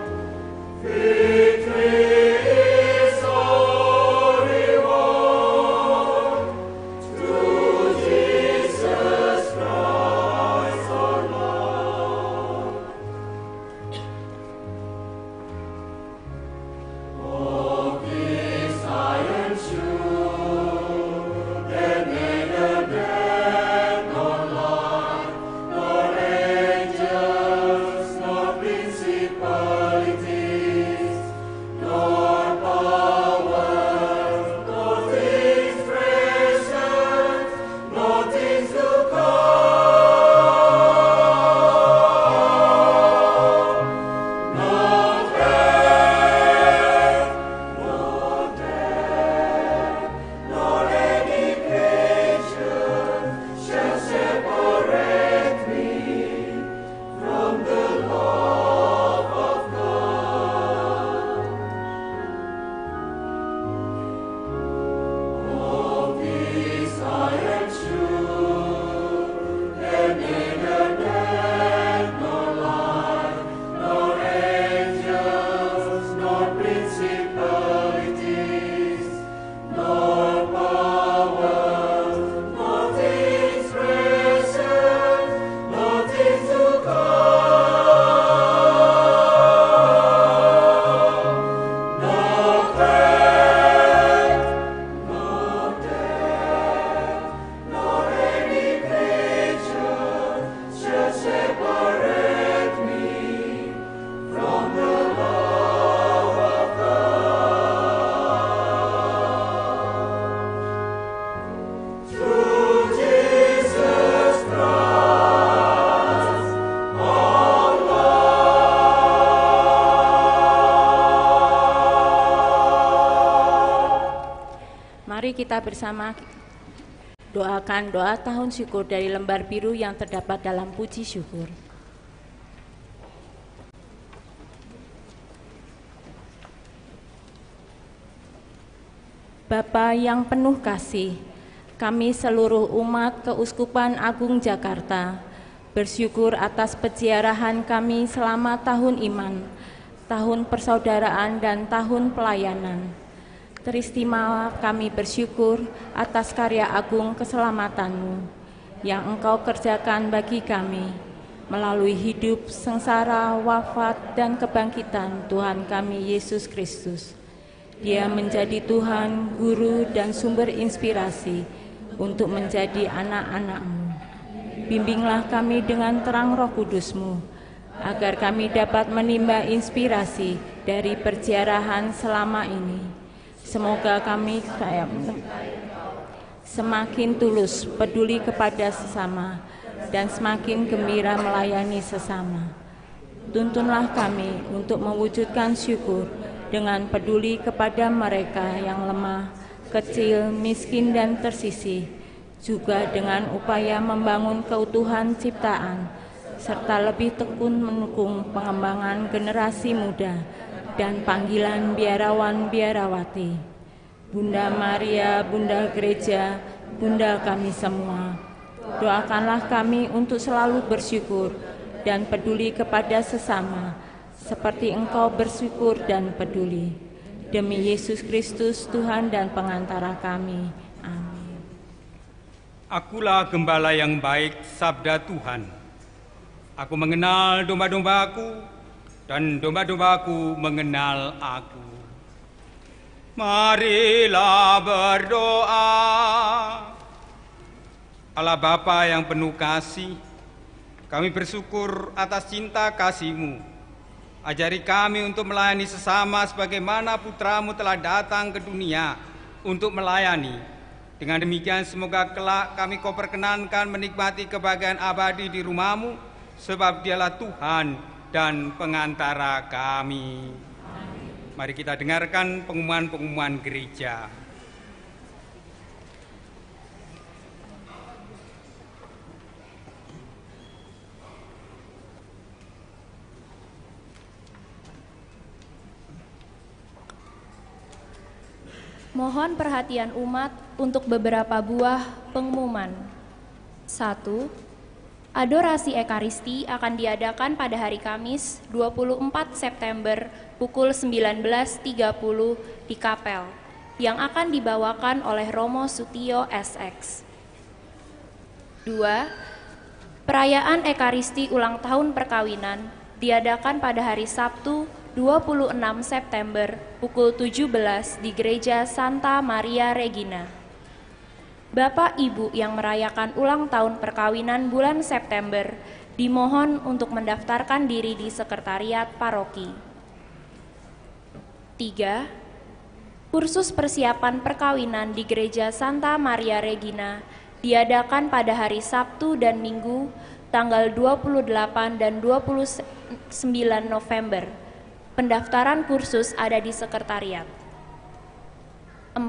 Victory is our reward through Jesus Christ our Lord. Of this I am sure, that neither death nor life, nor angels, nor principalities, nor powers, nor things present, nor things to come, nor death, nor any creature shall separate me from the love of God. Of this I am sure, that neither death nor life, nor angels, nor principalities, nor powers, nor things present, nor things to come, nor death, nor any creature shall separate me from the love of God. Through Jesus Christ, our Lord. Mari kita bersama doakan doa tahun syukur dari lembar biru yang terdapat dalam puji syukur. Bapa yang penuh kasih, kami seluruh umat Keuskupan Agung Jakarta bersyukur atas peziarahan kami selama tahun iman, tahun persaudaraan dan tahun pelayanan. Teristimewa kami bersyukur atas karya agung keselamatan-Mu yang Engkau kerjakan bagi kami melalui hidup, sengsara, wafat, dan kebangkitan Tuhan kami Yesus Kristus. Dia menjadi Tuhan, Guru, dan sumber inspirasi untuk menjadi anak-anak-Mu. Bimbinglah kami dengan terang Roh Kudus-Mu, agar kami dapat menimba inspirasi dari perziarahan selama ini. Semoga kami semakin tulus peduli kepada sesama dan semakin gembira melayani sesama. Tuntunlah kami untuk mewujudkan syukur dengan peduli kepada mereka yang lemah, kecil, miskin, dan tersisih, juga dengan upaya membangun keutuhan ciptaan, serta lebih tekun mendukung pengembangan generasi muda dan panggilan biarawan-biarawati. Bunda Maria, Bunda Gereja, Bunda kami semua, doakanlah kami untuk selalu bersyukur dan peduli kepada sesama, seperti Engkau bersyukur dan peduli. Demi Yesus Kristus, Tuhan dan pengantara kami. Amin. Akulah gembala yang baik, sabda Tuhan. Aku mengenal domba-dombaku, dan domba-dombaku mengenal aku. Marilah berdoa. Allah Bapa yang penuh kasih, kami bersyukur atas cinta kasih-Mu. Ajari kami untuk melayani sesama sebagaimana putra-Mu telah datang ke dunia untuk melayani. Dengan demikian semoga kelak kami Kau perkenankan menikmati kebahagiaan abadi di rumah-Mu, sebab Dialah Tuhan dan pengantara kami. Mari kita dengarkan pengumuman-pengumuman gereja. Mohon perhatian umat untuk beberapa buah pengumuman. 1. Adorasi Ekaristi akan diadakan pada hari Kamis 24 September pukul 19.30 di Kapel, yang akan dibawakan oleh Romo Sutio SX. 2. Perayaan Ekaristi ulang tahun perkawinan diadakan pada hari Sabtu 26 September pukul 17 di Gereja Santa Maria Regina. Bapak Ibu yang merayakan ulang tahun perkawinan bulan September dimohon untuk mendaftarkan diri di sekretariat paroki. 3. Kursus persiapan perkawinan di Gereja Santa Maria Regina diadakan pada hari Sabtu dan Minggu tanggal 28 dan 29 November. Pendaftaran kursus ada di sekretariat. 4.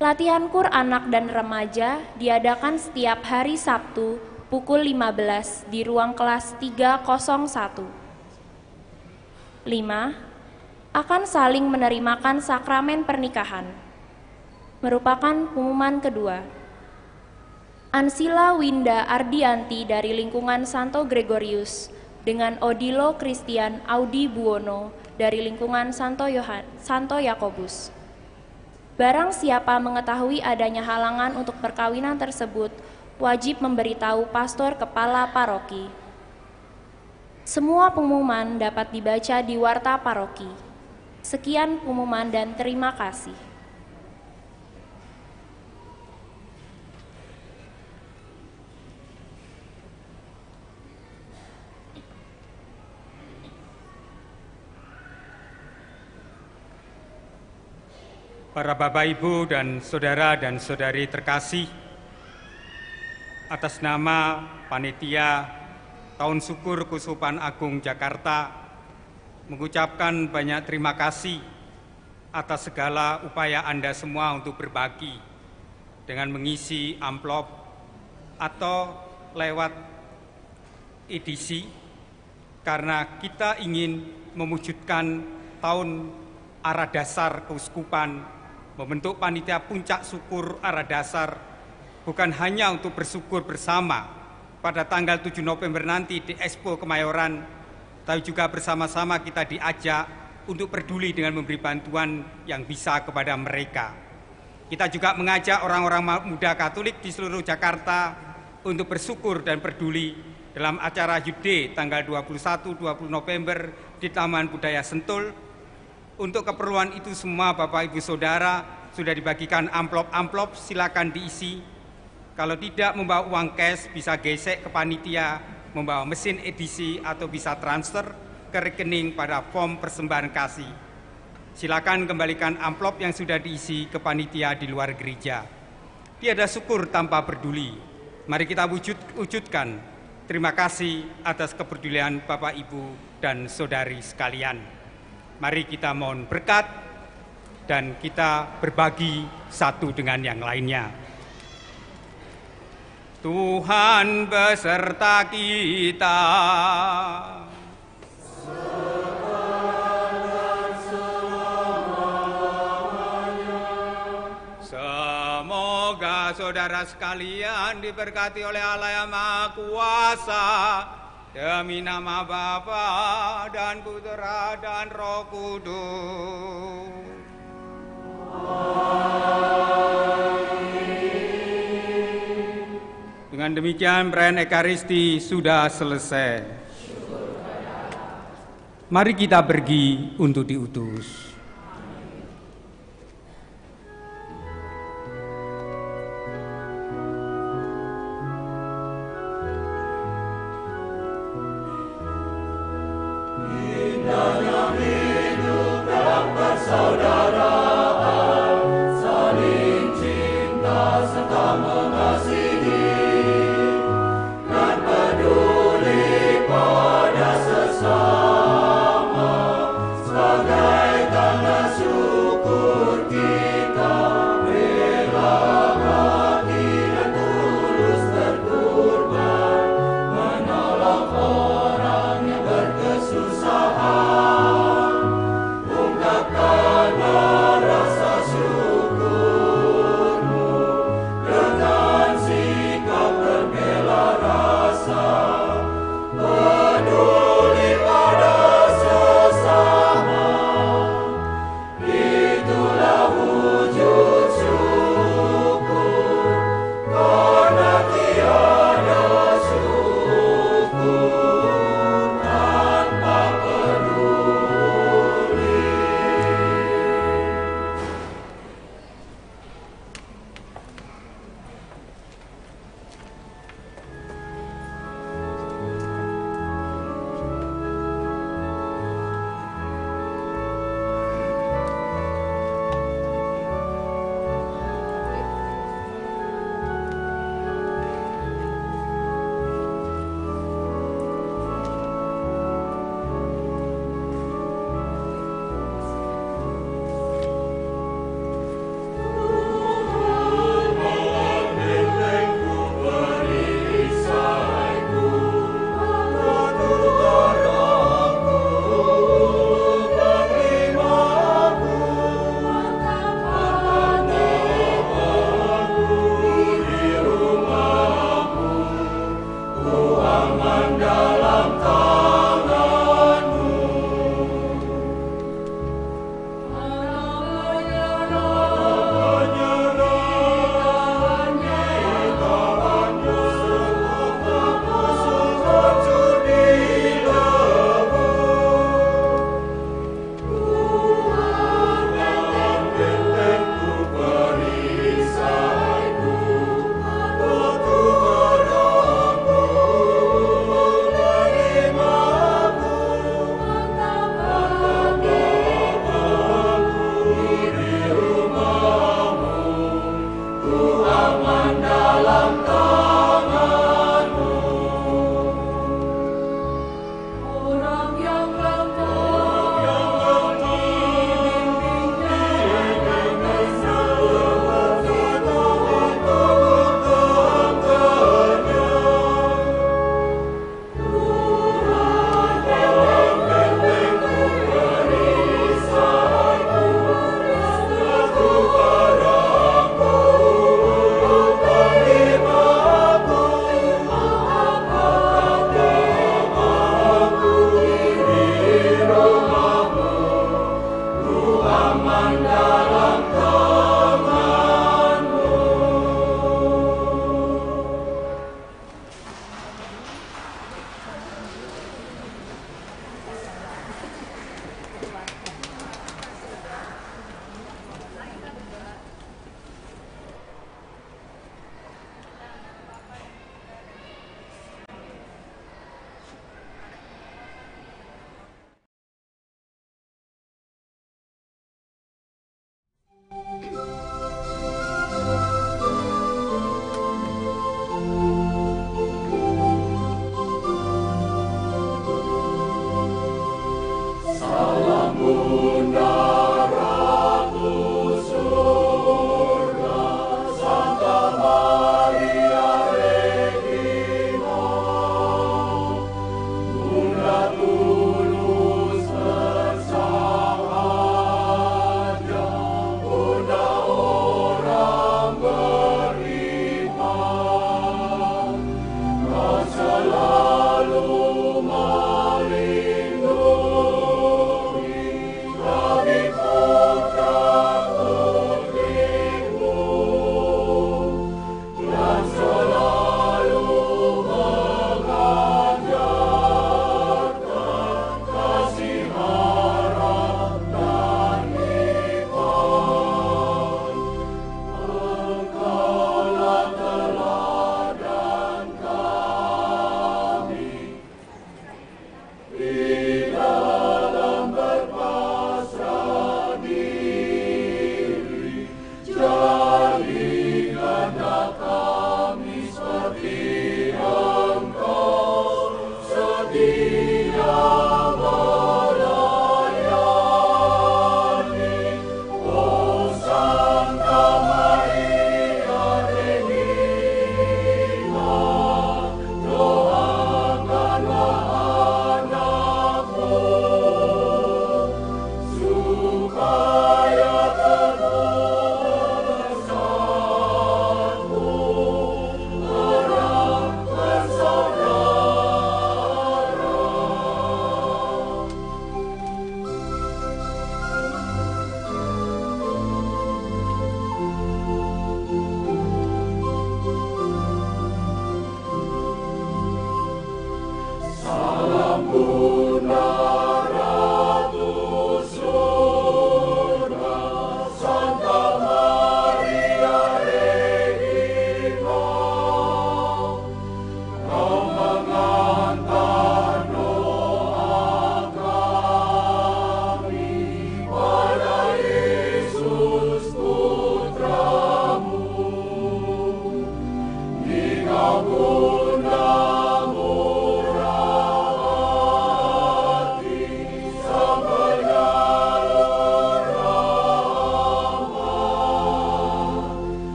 Latihan kur anak dan remaja diadakan setiap hari Sabtu pukul 15 di ruang kelas 301. 5. Akan saling menerimakan sakramen pernikahan. Merupakan pengumuman kedua. Ansila Winda Ardianti dari lingkungan Santo Gregorius dengan Odilo Christian Audi Buono dari lingkungan Santo Yakobus. Barang siapa mengetahui adanya halangan untuk perkawinan tersebut, wajib memberitahu pastor kepala paroki. Semua pengumuman dapat dibaca di warta paroki. Sekian pengumuman dan terima kasih. Para Bapak, Ibu, dan saudari terkasih, atas nama Panitia Tahun Syukur Keuskupan Agung Jakarta, mengucapkan banyak terima kasih atas segala upaya Anda semua untuk berbagi dengan mengisi amplop atau lewat edisi, karena kita ingin mewujudkan tahun arah dasar keuskupan, membentuk panitia puncak syukur arah dasar, bukan hanya untuk bersyukur bersama pada tanggal 7 November nanti di Expo Kemayoran, tapi juga bersama-sama kita diajak untuk peduli dengan memberi bantuan yang bisa kepada mereka. Kita juga mengajak orang-orang muda Katolik di seluruh Jakarta untuk bersyukur dan peduli dalam acara Yude tanggal 21-20 November di Taman Budaya Sentul. Untuk keperluan itu semua Bapak Ibu Saudara sudah dibagikan amplop-amplop, silakan diisi. Kalau tidak membawa uang cash bisa gesek ke panitia, membawa mesin edisi atau bisa transfer ke rekening pada form persembahan kasih. Silakan kembalikan amplop yang sudah diisi ke panitia di luar gereja. Tiada syukur tanpa peduli. Mari kita wujudkan terima kasih atas kepedulian Bapak Ibu dan saudari sekalian. Mari kita mohon berkat dan kita berbagi satu dengan yang lainnya. Tuhan beserta kita. Semoga saudara sekalian diberkati oleh Allah yang Maha Kuasa, Demi nama Bapa dan Putera dan Roh Kudus. Dengan demikian perayaan Ekaristi sudah selesai. Mari kita pergi untuk diutus. Sebagai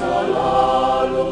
Selalu